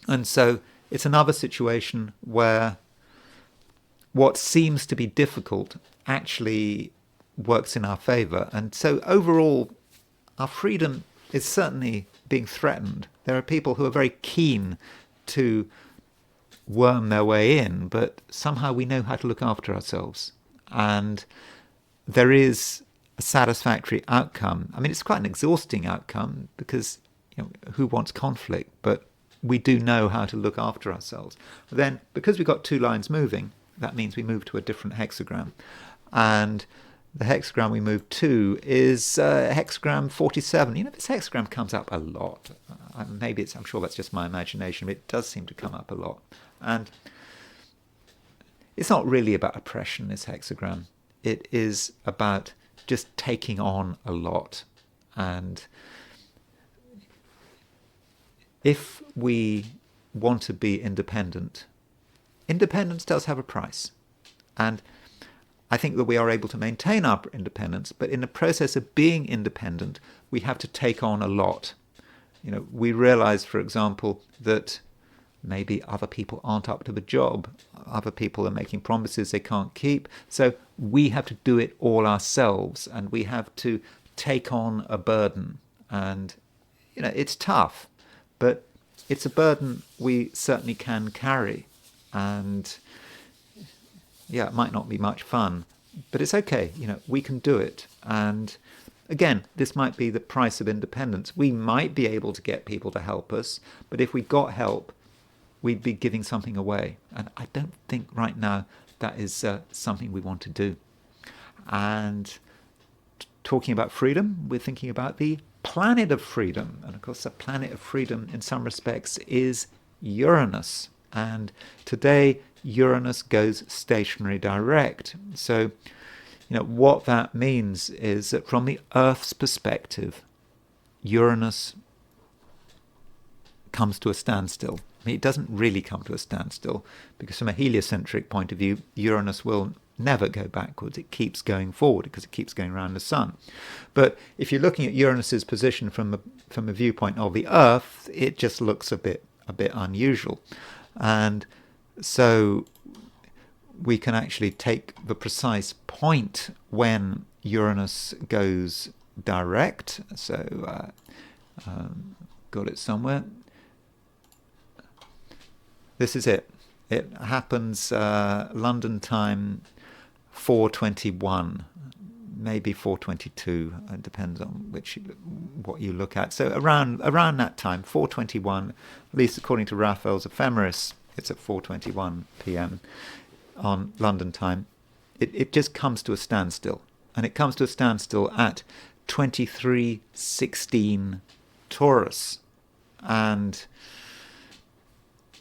And so it's another situation where what seems to be difficult actually works in our favor. And so overall, our freedom is certainly being threatened. There are people who are very keen to worm their way in, but somehow we know how to look after ourselves. And there is a satisfactory outcome. I mean, it's quite an exhausting outcome, because who wants conflict? But we do know how to look after ourselves. But then, because we've got two lines moving, that means we move to a different hexagram. And the hexagram we move to is hexagram 47. This hexagram comes up a lot. I'm sure that's just my imagination, but it does seem to come up a lot. And it's not really about oppression, this hexagram. It is about just taking on a lot. And if we want to be independent, independence does have a price. And I think that we are able to maintain our independence, but in the process of being independent, we have to take on a lot. We realize, for example, that maybe other people aren't up to the job. Other people are making promises they can't keep. So we have to do it all ourselves, and we have to take on a burden. And, it's tough, but it's a burden we certainly can carry. And yeah, it might not be much fun, but it's okay. We can do it. And again, this might be the price of independence. We might be able to get people to help us, but if we got help, we'd be giving something away. And I don't think right now that is something we want to do. And talking about freedom, we're thinking about the planet of freedom. And of course, the planet of freedom in some respects is Uranus. And today, Uranus goes stationary direct. So, what that means is that from the Earth's perspective, Uranus comes to a standstill. I mean, it doesn't really come to a standstill, because from a heliocentric point of view, Uranus will never go backwards. It keeps going forward because it keeps going around the sun. But if you're looking at Uranus's position from a viewpoint of the Earth, it just looks a bit unusual. And so we can actually take the precise point when Uranus goes direct. So got it somewhere. This is it. It happens London time 4:21, maybe 4:22. It depends on what you look at. So around that time, 4:21, at least according to Raphael's Ephemeris, it's at 4:21 p.m. on London time. It just comes to a standstill, and it comes to a standstill at 23:16 Taurus. And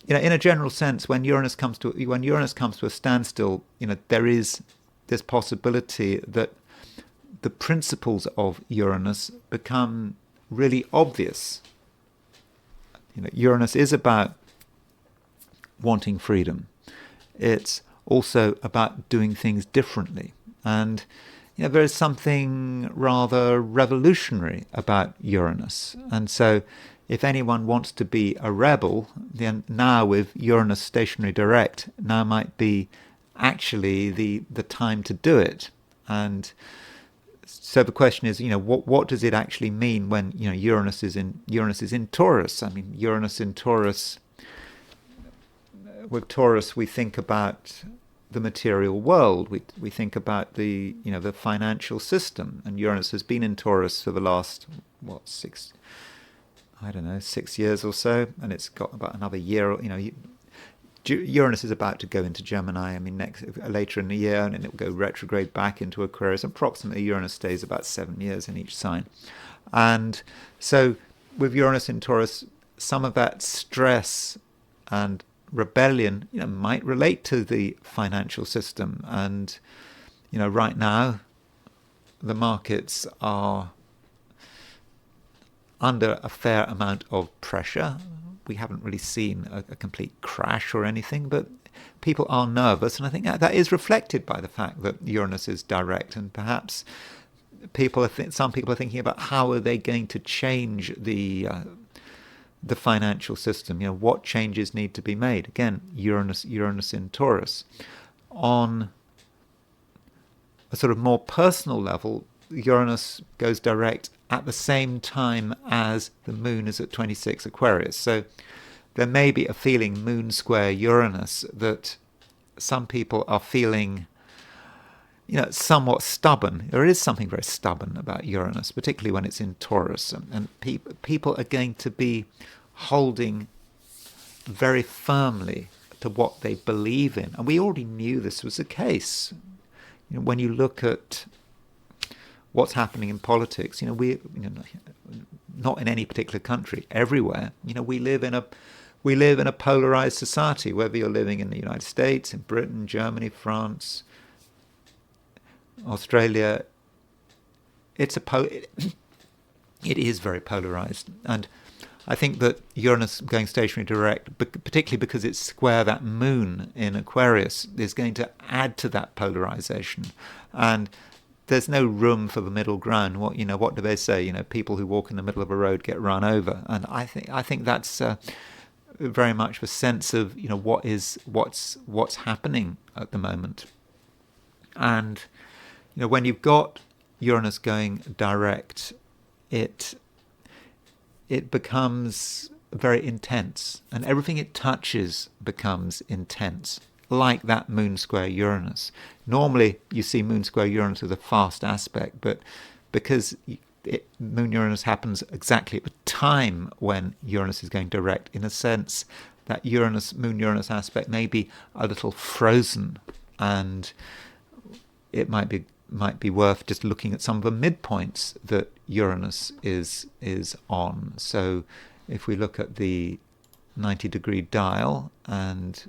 in a general sense, when Uranus comes to a standstill, there's possibility that the principles of Uranus become really obvious. Uranus is about wanting freedom. It's also about doing things differently. And there is something rather revolutionary about Uranus. And so if anyone wants to be a rebel, then now with Uranus stationary direct, now might be actually the time to do it. And so the question is, what does it actually mean when Uranus is in Taurus? I mean, Uranus in Taurus. With Taurus, we think about the material world. We think about the the financial system, and Uranus has been in Taurus for the last 6 years or so, and it's got about another year. Uranus is about to go into Gemini. I mean, later in the year, and it will go retrograde back into Aquarius. Approximately, Uranus stays about 7 years in each sign, and so with Uranus in Taurus, some of that stress and rebellion, might relate to the financial system. And right now, the markets are under a fair amount of pressure. We haven't really seen a complete crash or anything, but people are nervous, and I think that is reflected by the fact that Uranus is direct, and perhaps some people are thinking about how are they going to change the financial system. What changes need to be made. Again, Uranus in Taurus. On a sort of more personal level, Uranus goes direct at the same time as the moon is at 26 Aquarius. So there may be a feeling moon square Uranus that some people are feeling somewhat stubborn. There is something very stubborn about Uranus, particularly when it's in Taurus, and people are going to be holding very firmly to what they believe in. And we already knew this was the case. When you look at what's happening in politics, not in any particular country, everywhere, we live in a polarized society, whether you're living in the United States, in Britain, Germany, France, Australia. It is very polarized, and I think that Uranus going stationary direct, particularly because it's square that moon in Aquarius, is going to add to that polarization. And there's no room for the middle ground. What do they say? People who walk in the middle of a road get run over. And I think that's very much the sense of what's happening at the moment. And when you've got Uranus going direct, it becomes very intense, and everything it touches becomes intense, like that moon square Uranus. Normally you see moon square Uranus as a fast aspect, but because moon Uranus happens exactly at the time when Uranus is going direct, in a sense that moon Uranus aspect may be a little frozen, and it might be worth just looking at some of the midpoints that Uranus is on. So if we look at the 90-degree dial, and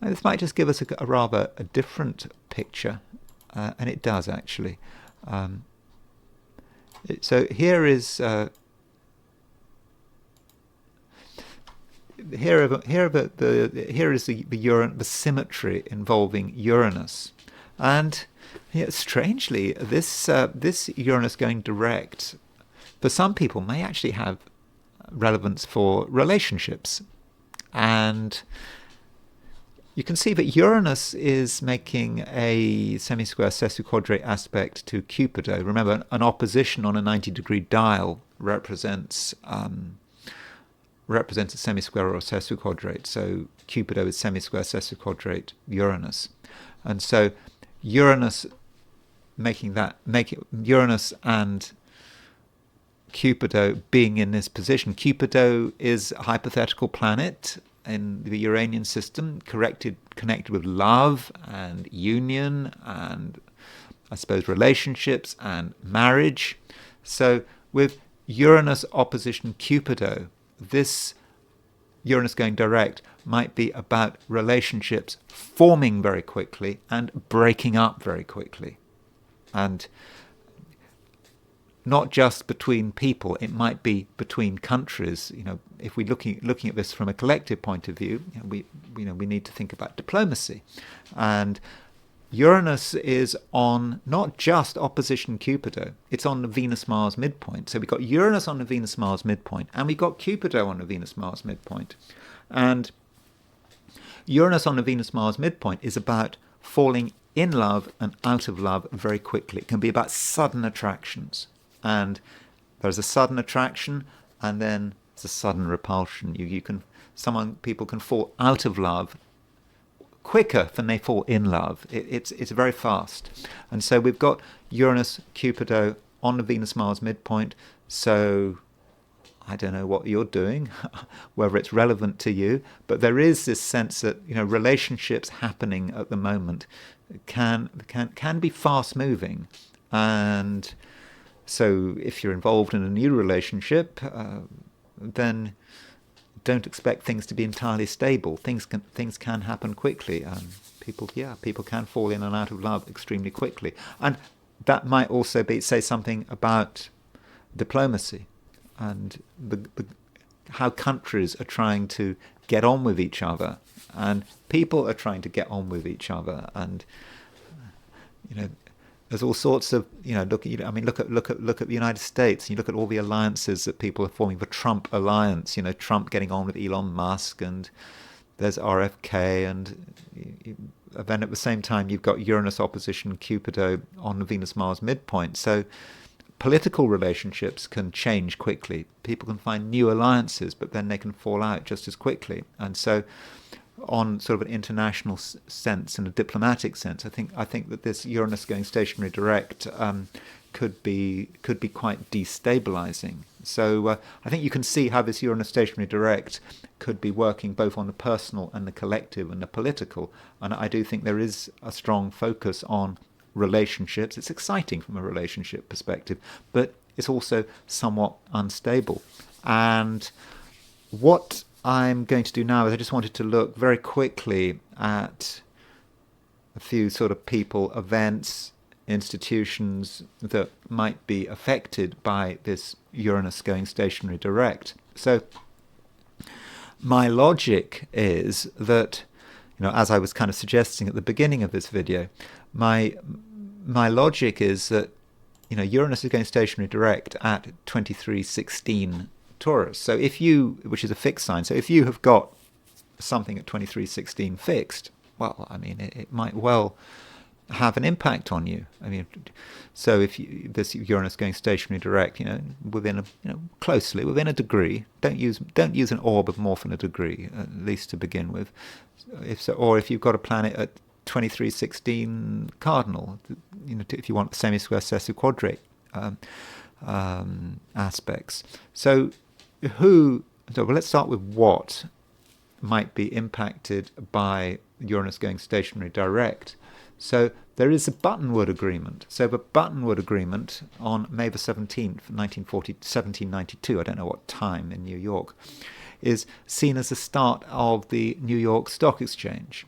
this might just give us a rather different picture, and it does actually. So here is the symmetry involving Uranus. And strangely, this Uranus going direct, for some people, may actually have relevance for relationships. And you can see that Uranus is making a semi-square sesquiquadrate aspect to Cupido. Remember, an opposition on a 90-degree dial represents a semi-square or a sesquiquadrate. So Cupido is semi-square sesquiquadrate Uranus. And so Uranus Uranus and Cupido being in this position. Cupido is a hypothetical planet in the Uranian system, connected with love and union and, I suppose, relationships and marriage. So with Uranus opposition Cupido, this Uranus going direct might be about relationships forming very quickly and breaking up very quickly. And not just between people, it might be between countries. If we're looking at this from a collective point of view, we need to think about diplomacy. And Uranus is on not just opposition Cupido, it's on the Venus-Mars midpoint. So we've got Uranus on the Venus-Mars midpoint, and we've got Cupido on the Venus-Mars midpoint. And Uranus on the Venus-Mars midpoint is about falling in love and out of love very quickly. It can be about sudden attractions. And there's a sudden attraction, and then there's a sudden repulsion. People can fall out of love quicker than they fall in love. It's very fast. And so we've got Uranus, Cupido on the Venus-Mars midpoint. So I don't know what you're doing, whether it's relevant to you, but there is this sense that, you know, relationships happening at the moment can be fast moving. And so if you're involved in a new relationship, then don't expect things to be entirely stable. Things can happen quickly. People can fall in and out of love extremely quickly. And that might also say something about diplomacy and how countries are trying to get on with each other, and people are trying to get on with each other. And you know, there's all sorts of, you know, look at the United States. You look at all the alliances that people are forming. The Trump alliance, you know, Trump getting on with Elon Musk, and there's RFK, and then at the same time you've got Uranus opposition Cupido on the Venus-Mars midpoint. So political relationships can change quickly. People can find new alliances, but then they can fall out just as quickly. And so, on sort of an international sense and a diplomatic sense, I think that this Uranus going stationary direct could be quite destabilizing. So I think you can see how this Uranus stationary direct could be working both on the personal and the collective and the political. And I do think there is a strong focus on relationships. It's exciting from a relationship perspective, but it's also somewhat unstable. And what I'm going to do now is I just wanted to look very quickly at a few sort of people, events, institutions that might be affected by this Uranus going stationary direct. So my logic is that, you know, as I was kind of suggesting at the beginning of this video, my logic is that, you know, Uranus is going stationary direct at 2316 Taurus. So if you, which is a fixed sign, so if you have got something at 2316 fixed, well, I mean, it might well have an impact on you. I mean, so if this Uranus going stationary direct, you know, closely within a degree, don't use an orb of more than a degree, at least to begin with. Or if you've got a planet at 2316 cardinal, you know, if you want the semi-square sesquiquadrate aspects. So let's start with what might be impacted by Uranus going stationary direct. So there is a Buttonwood Agreement. So the Buttonwood Agreement on May the 17th, 1792, I don't know what time in New York, is seen as the start of the New York Stock Exchange.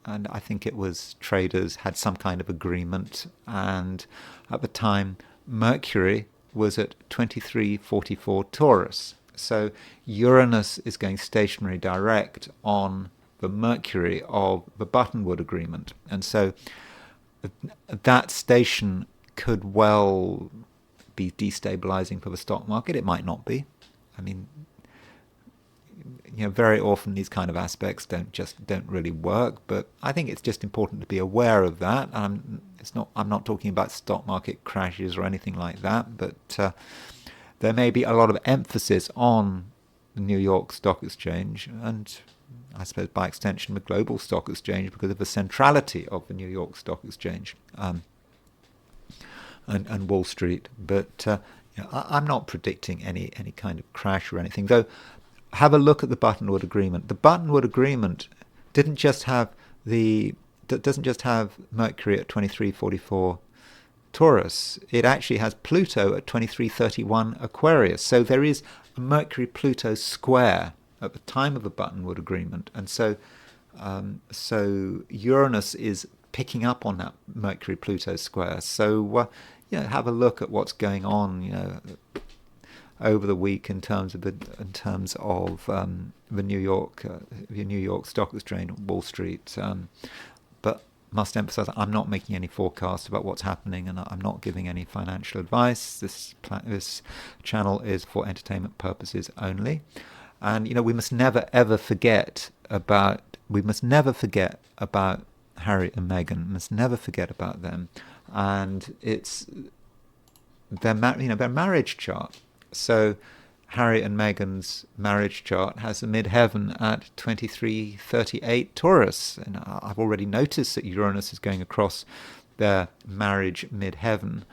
And I think it was traders had some kind of agreement. And at the time, Mercury was at 2344 Taurus. So Uranus is going stationary direct on the Mercury of the Buttonwood Agreement. And so that station could well be destabilizing for the stock market. It might not be. I mean, you know, very often these kind of aspects don't really work, but I think it's just important to be aware of that. I'm not talking about stock market crashes or anything like that, but there may be a lot of emphasis on the New York Stock Exchange, and I suppose by extension the global stock exchange, because of the centrality of the New York Stock Exchange and Wall Street. But you know, I'm not predicting any kind of crash or anything, though. Have a look at the Buttonwood Agreement. The Buttonwood Agreement doesn't just have Mercury at 2344 Taurus. It actually has Pluto at 2331 Aquarius. So there is a Mercury-Pluto square at the time of the Buttonwood Agreement, and so Uranus is picking up on that Mercury-Pluto square. So you know, have a look at what's going on, you know, over the week in terms of the New York Stock Exchange, Wall Street. But must emphasize, I'm not making any forecasts about what's happening, and I'm not giving any financial advice. This channel is for entertainment purposes only. And you know, we must never ever forget about Harry and Meghan. We must never forget about them, and it's their marriage chart. So Harry and Meghan's marriage chart has the midheaven at 2338 Taurus. And I've already noticed that Uranus is going across their marriage midheaven.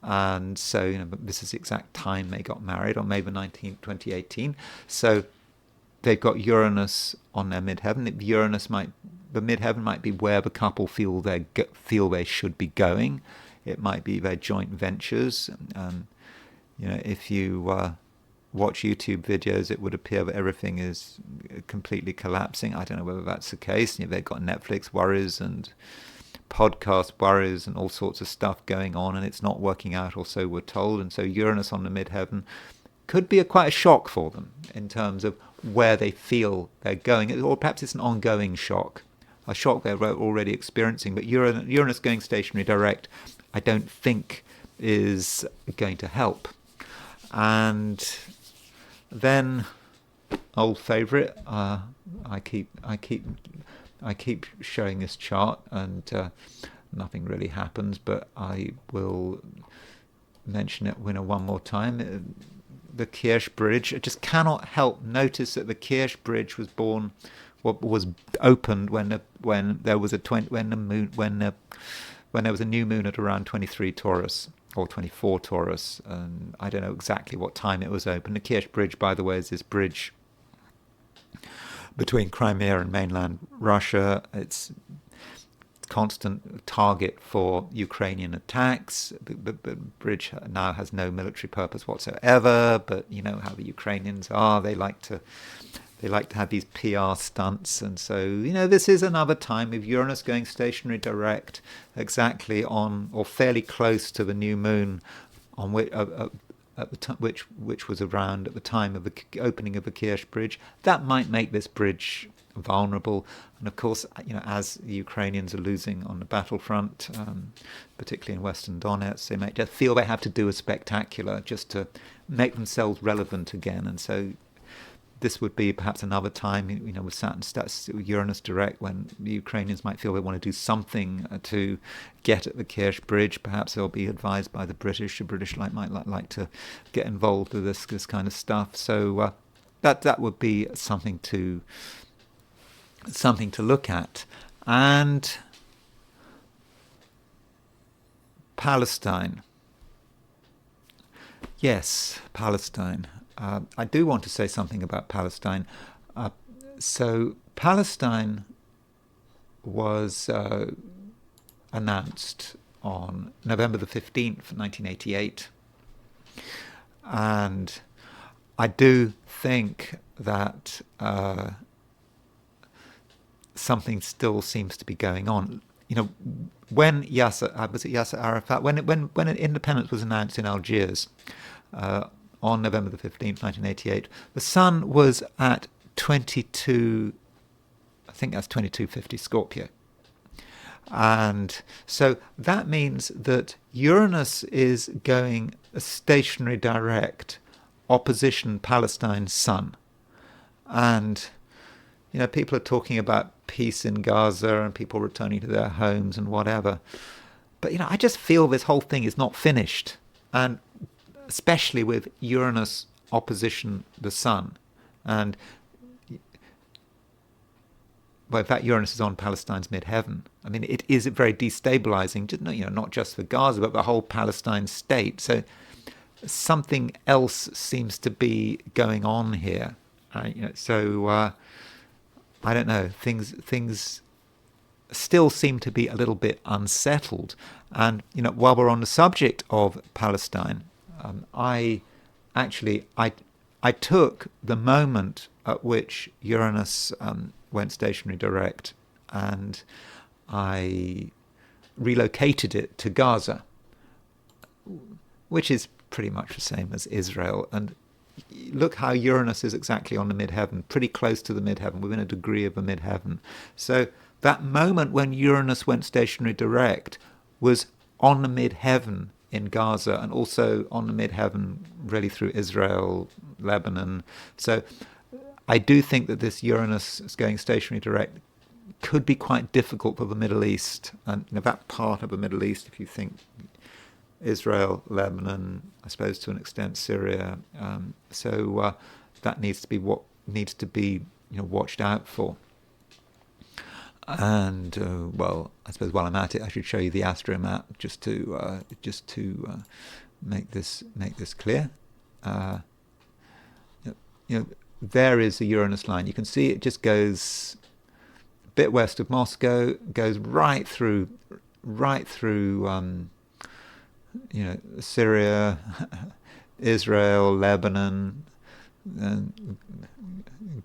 And so, this is the exact time they got married, on May the 19th, 2018. So they've got Uranus on their midheaven. The midheaven might be where the couple feel they should be going. It might be their joint ventures. If you watch YouTube videos, it would appear that everything is completely collapsing. I don't know whether that's the case. They've got Netflix worries and podcast worries and all sorts of stuff going on, and it's not working out, or so we're told. And so Uranus on the midheaven could be quite a shock for them in terms of where they feel they're going, or perhaps it's an ongoing shock, a shock they're already experiencing. But Uranus going stationary direct, I don't think is going to help. And then, old favourite, I keep showing this chart, and nothing really happens, but I will mention it one more time. The Kirch Bridge. I just cannot help notice that the Kirch Bridge was opened when there was a new moon at around 23 Taurus or 24 Taurus, and I don't know exactly what time it was opened. The Kirch Bridge, by the way, is this bridge between Crimea and mainland Russia. It's constant target for Ukrainian attacks. The bridge now has no military purpose whatsoever, but you know how the Ukrainians are. They like to have these PR stunts, and so this is another time of Uranus going stationary direct, exactly on or fairly close to the new moon, on which which was around at the time of the opening of the Kirch Bridge. That might make this bridge vulnerable. And of course, as the Ukrainians are losing on the battlefront, particularly in Western Donetsk, they may just feel they have to do a spectacular just to make themselves relevant again. And so this would be perhaps another time, with Saturn, Uranus direct, when the Ukrainians might feel they want to do something to get at the Kirch Bridge. Perhaps they'll be advised by the British. The British might like to get involved with this kind of stuff. So that would be something to look at. And Palestine. Yes, Palestine. I do want to say something about Palestine. So Palestine was announced on November the 15th, 1988. And I do think that something still seems to be going on. When Yasser Arafat, when independence was announced in Algiers, on November the 15th, 1988, the sun was at 22, I think that's 2250 Scorpio. And so that means that Uranus is going a stationary direct opposition Palestine's sun. And, people are talking about peace in Gaza and people returning to their homes and whatever. But, I just feel this whole thing is not finished. And especially with Uranus opposition the sun. And, well, in fact, Uranus is on Palestine's midheaven. I mean, it is very destabilizing, not just for Gaza, but the whole Palestine state. So something else seems to be going on here. So I don't know. Things still seem to be a little bit unsettled. And, while we're on the subject of Palestine, I took the moment at which Uranus went stationary direct, and I relocated it to Gaza, which is pretty much the same as Israel. And look how Uranus is exactly on the midheaven, pretty close to the midheaven, within a degree of the midheaven. So that moment when Uranus went stationary direct was on the midheaven in Gaza, and also on the midheaven really through Israel, Lebanon. So I do think that this Uranus is going stationary direct could be quite difficult for the Middle East, and that part of the Middle East, if you think Israel, Lebanon, I suppose to an extent Syria. So that needs to be what needs to be watched out for. And well, I suppose while I'm at it, I should show you the astro map just to make this clear. There is the Uranus line. You can see it just goes a bit west of Moscow, goes right through Syria, Israel, Lebanon, and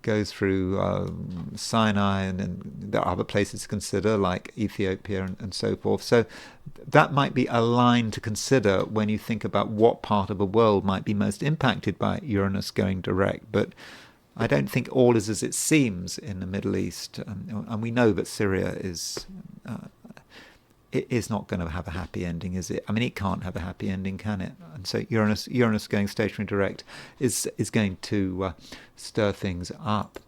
goes through Sinai, and then there are other places to consider like Ethiopia and so forth. So that might be a line to consider when you think about what part of the world might be most impacted by Uranus going direct. But I don't think all is as it seems in the Middle East, and we know that Syria is not going to have a happy ending, is it? I mean, it can't have a happy ending, can it? And so Uranus going stationary direct is going to stir things up.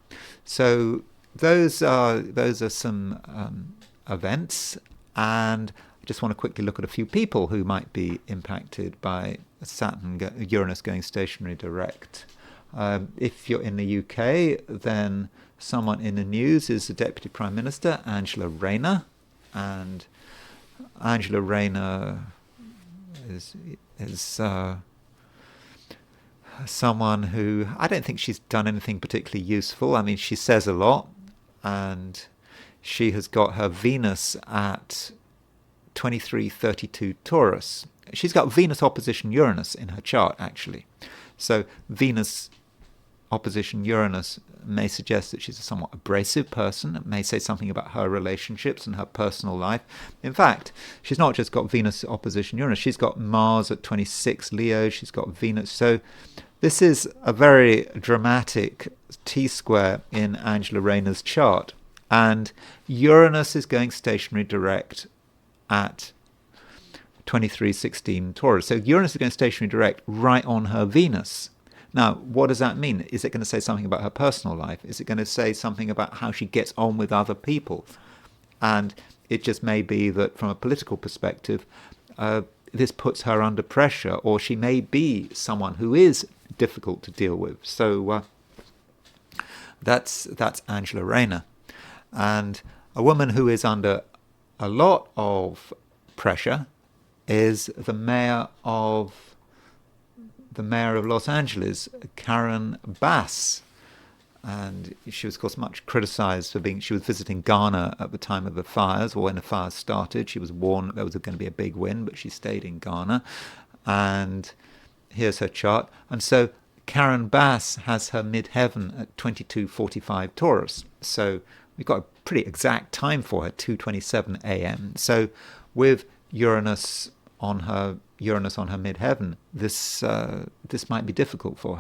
So those are some events, and I just want to quickly look at a few people who might be impacted by Uranus going stationary direct. If you're in the UK, then someone in the news is the Deputy Prime Minister, Angela Rayner, and Angela Rayner is someone who I don't think she's done anything particularly useful. I mean, she says a lot, and she has got her Venus at 2332 Taurus. She's got Venus opposition Uranus in her chart, actually. So Venus opposition Uranus may suggest that she's a somewhat abrasive person. It may say something about her relationships and her personal life. In fact, she's not just got Venus opposition Uranus, she's got Mars at 26 Leo, she's got Venus. So this is a very dramatic T-square in Angela Rayner's chart. And Uranus is going stationary direct at 2316 Taurus. So Uranus is going stationary direct right on her Venus. Now, what does that mean? Is it going to say something about her personal life? Is it going to say something about how she gets on with other people? And it just may be that from a political perspective, this puts her under pressure, or she may be someone who is difficult to deal with. So that's Angela Rayner. And a woman who is under a lot of pressure is the mayor of Los Angeles, Karen Bass. And she was, of course, much criticized for she was visiting Ghana at the time of the fires, or when the fires started. She was warned that there was going to be a big wind, but she stayed in Ghana. And here's her chart. And so Karen Bass has her midheaven at 2245 Taurus. So we've got a pretty exact time for her, 2:27 a.m. So with Uranus on her midheaven, this might be difficult for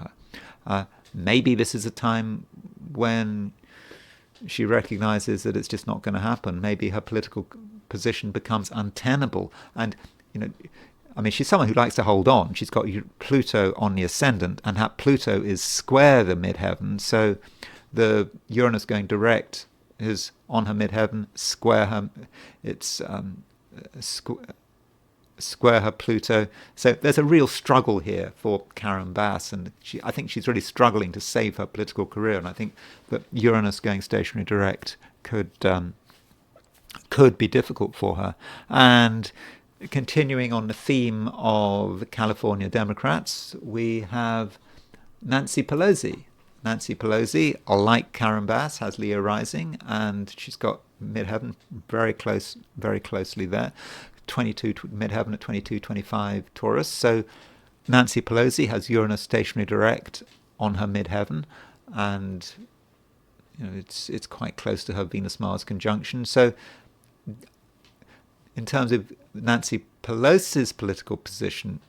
her. Maybe this is a time when she recognizes that it's just not going to happen. Maybe her political position becomes untenable. And, I mean, she's someone who likes to hold on. She's got Pluto on the ascendant, and that Pluto is square the midheaven. So the Uranus going direct is on her midheaven, square her. It's square her Pluto. So there's a real struggle here for Karen Bass, and I think she's really struggling to save her political career. And I think that Uranus going stationary direct could be difficult for her. And continuing on the theme of California Democrats, we have Nancy Pelosi. Nancy Pelosi, like Karen Bass, has Leo rising, and she's got midheaven very closely there. 22 midheaven at 2225 Taurus. So Nancy Pelosi has Uranus stationary direct on her midheaven, and it's quite close to her Venus-Mars conjunction. So in terms of Nancy Pelosi's political position,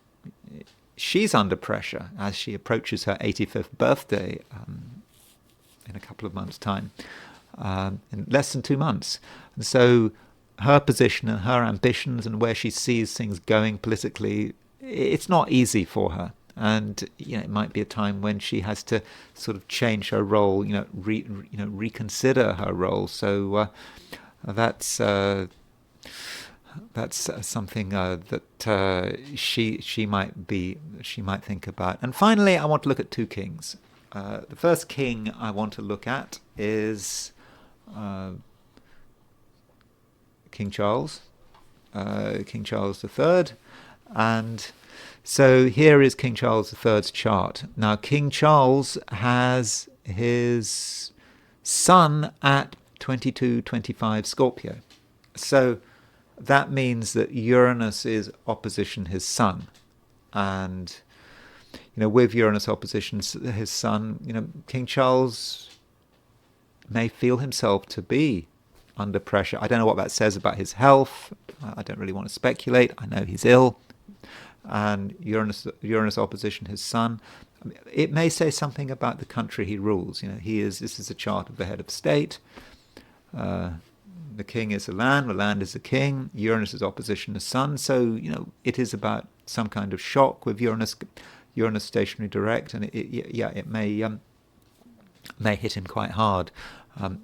she's under pressure as she approaches her 85th birthday in a couple of months' time, in less than 2 months. And so her position and her ambitions and where she sees things going politically, it's not easy for her. And it might be a time when she has to sort of change her role, reconsider her role. So that's That's something that she might think about. And finally, I want to look at two kings. The first king I want to look at is King Charles, King Charles III, and so here is King Charles III's chart. Now, King Charles has his sun at 22-25 Scorpio, so that means that Uranus is opposition his sun, and with Uranus opposition his sun, King Charles may feel himself to be under pressure. I don't know what that says about his health. I don't really want to speculate. I know he's ill, and Uranus opposition his sun. It may say something about the country he rules. This is a chart of the head of state. The king is the land is the king. Uranus is opposition to sun, so it is about some kind of shock with Uranus stationary direct, and it may hit him quite hard.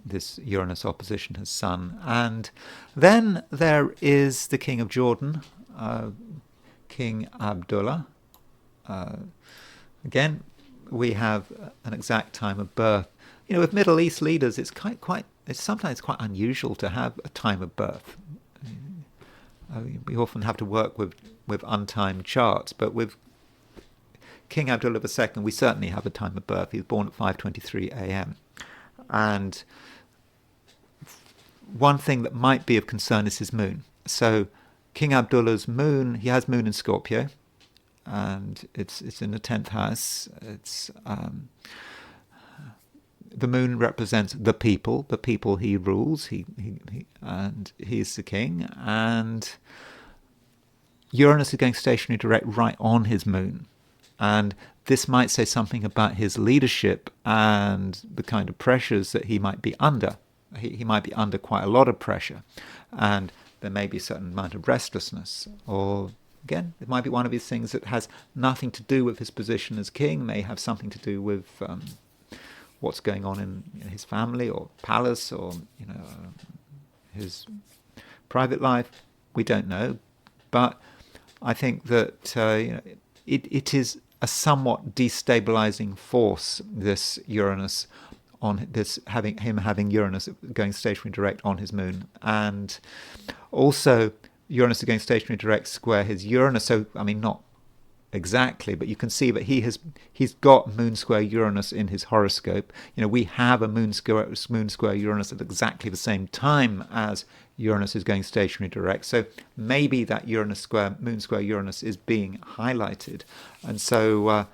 This Uranus opposition to sun, and then there is the king of Jordan, King Abdullah. Again, we have an exact time of birth. With Middle East leaders, it's sometimes quite unusual to have a time of birth. We often have to work with untimed charts, but with King Abdullah II, we certainly have a time of birth. He was born at 5:23 a.m. And one thing that might be of concern is his moon. So King Abdullah's moon, he has moon in Scorpio, and it's in the 10th house. It's the moon represents the people he rules. And he's the king, and Uranus is going stationary direct right on his moon, and this might say something about his leadership and the kind of pressures that he might be under. He might be under quite a lot of pressure, and there may be a certain amount of restlessness. Or, again, it might be one of these things that has nothing to do with his position as king, may have something to do with what's going on in his family or palace or his private life. We don't know, but I think that it is a somewhat destabilizing force, this Uranus on this, having Uranus going stationary direct on his moon, and also Uranus going stationary direct square his Uranus. So not exactly, but you can see that he's got moon square Uranus in his horoscope. We have a moon square Uranus at exactly the same time as Uranus is going stationary direct. So maybe that moon square Uranus is being highlighted, and so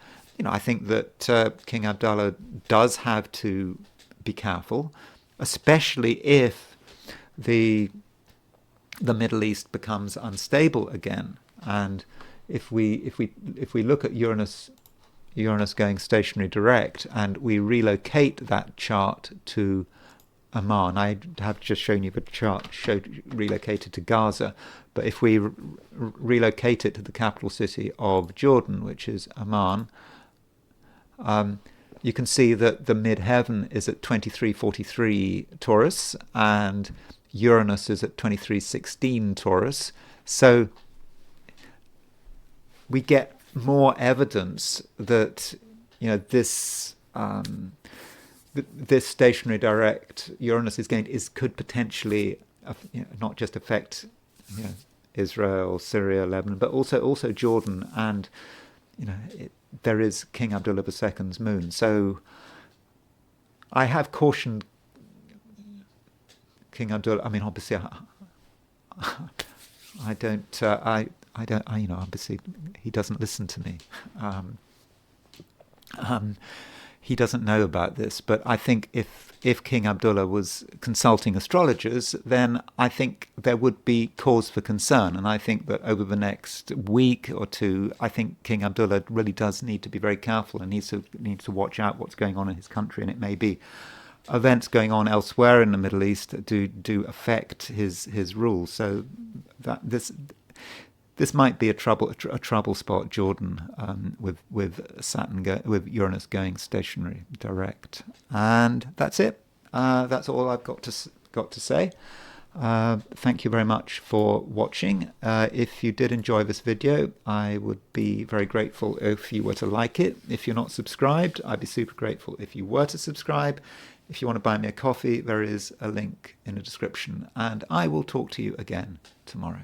I think that King Abdullah does have to be careful, especially if the Middle East becomes unstable again. And if we look at Uranus going stationary direct, and we relocate that chart to Amman. I have just shown you the chart relocated to Gaza, but if we relocate it to the capital city of Jordan, which is Amman, you can see that the midheaven is at 2343 Taurus, and Uranus is at 2316 Taurus. So we get more evidence that this stationary direct Uranus could potentially not just affect Israel, Syria, Lebanon, but also Jordan, and there is King Abdullah II's moon. So I have cautioned King Abdullah. Obviously, I don't. Obviously, he doesn't listen to me. He doesn't know about this, but I think if King Abdullah was consulting astrologers, then I think there would be cause for concern. And I think that over the next week or two, I think King Abdullah really does need to be very careful and needs to watch out what's going on in his country. And it may be events going on elsewhere in the Middle East do affect his rule. So that this might be a trouble spot, Jordan, with Saturn with Uranus going stationary direct, and that's it. That's all I've got to say. Thank you very much for watching. If you did enjoy this video, I would be very grateful if you were to like it. If you're not subscribed, I'd be super grateful if you were to subscribe. If you want to buy me a coffee, there is a link in the description, and I will talk to you again tomorrow.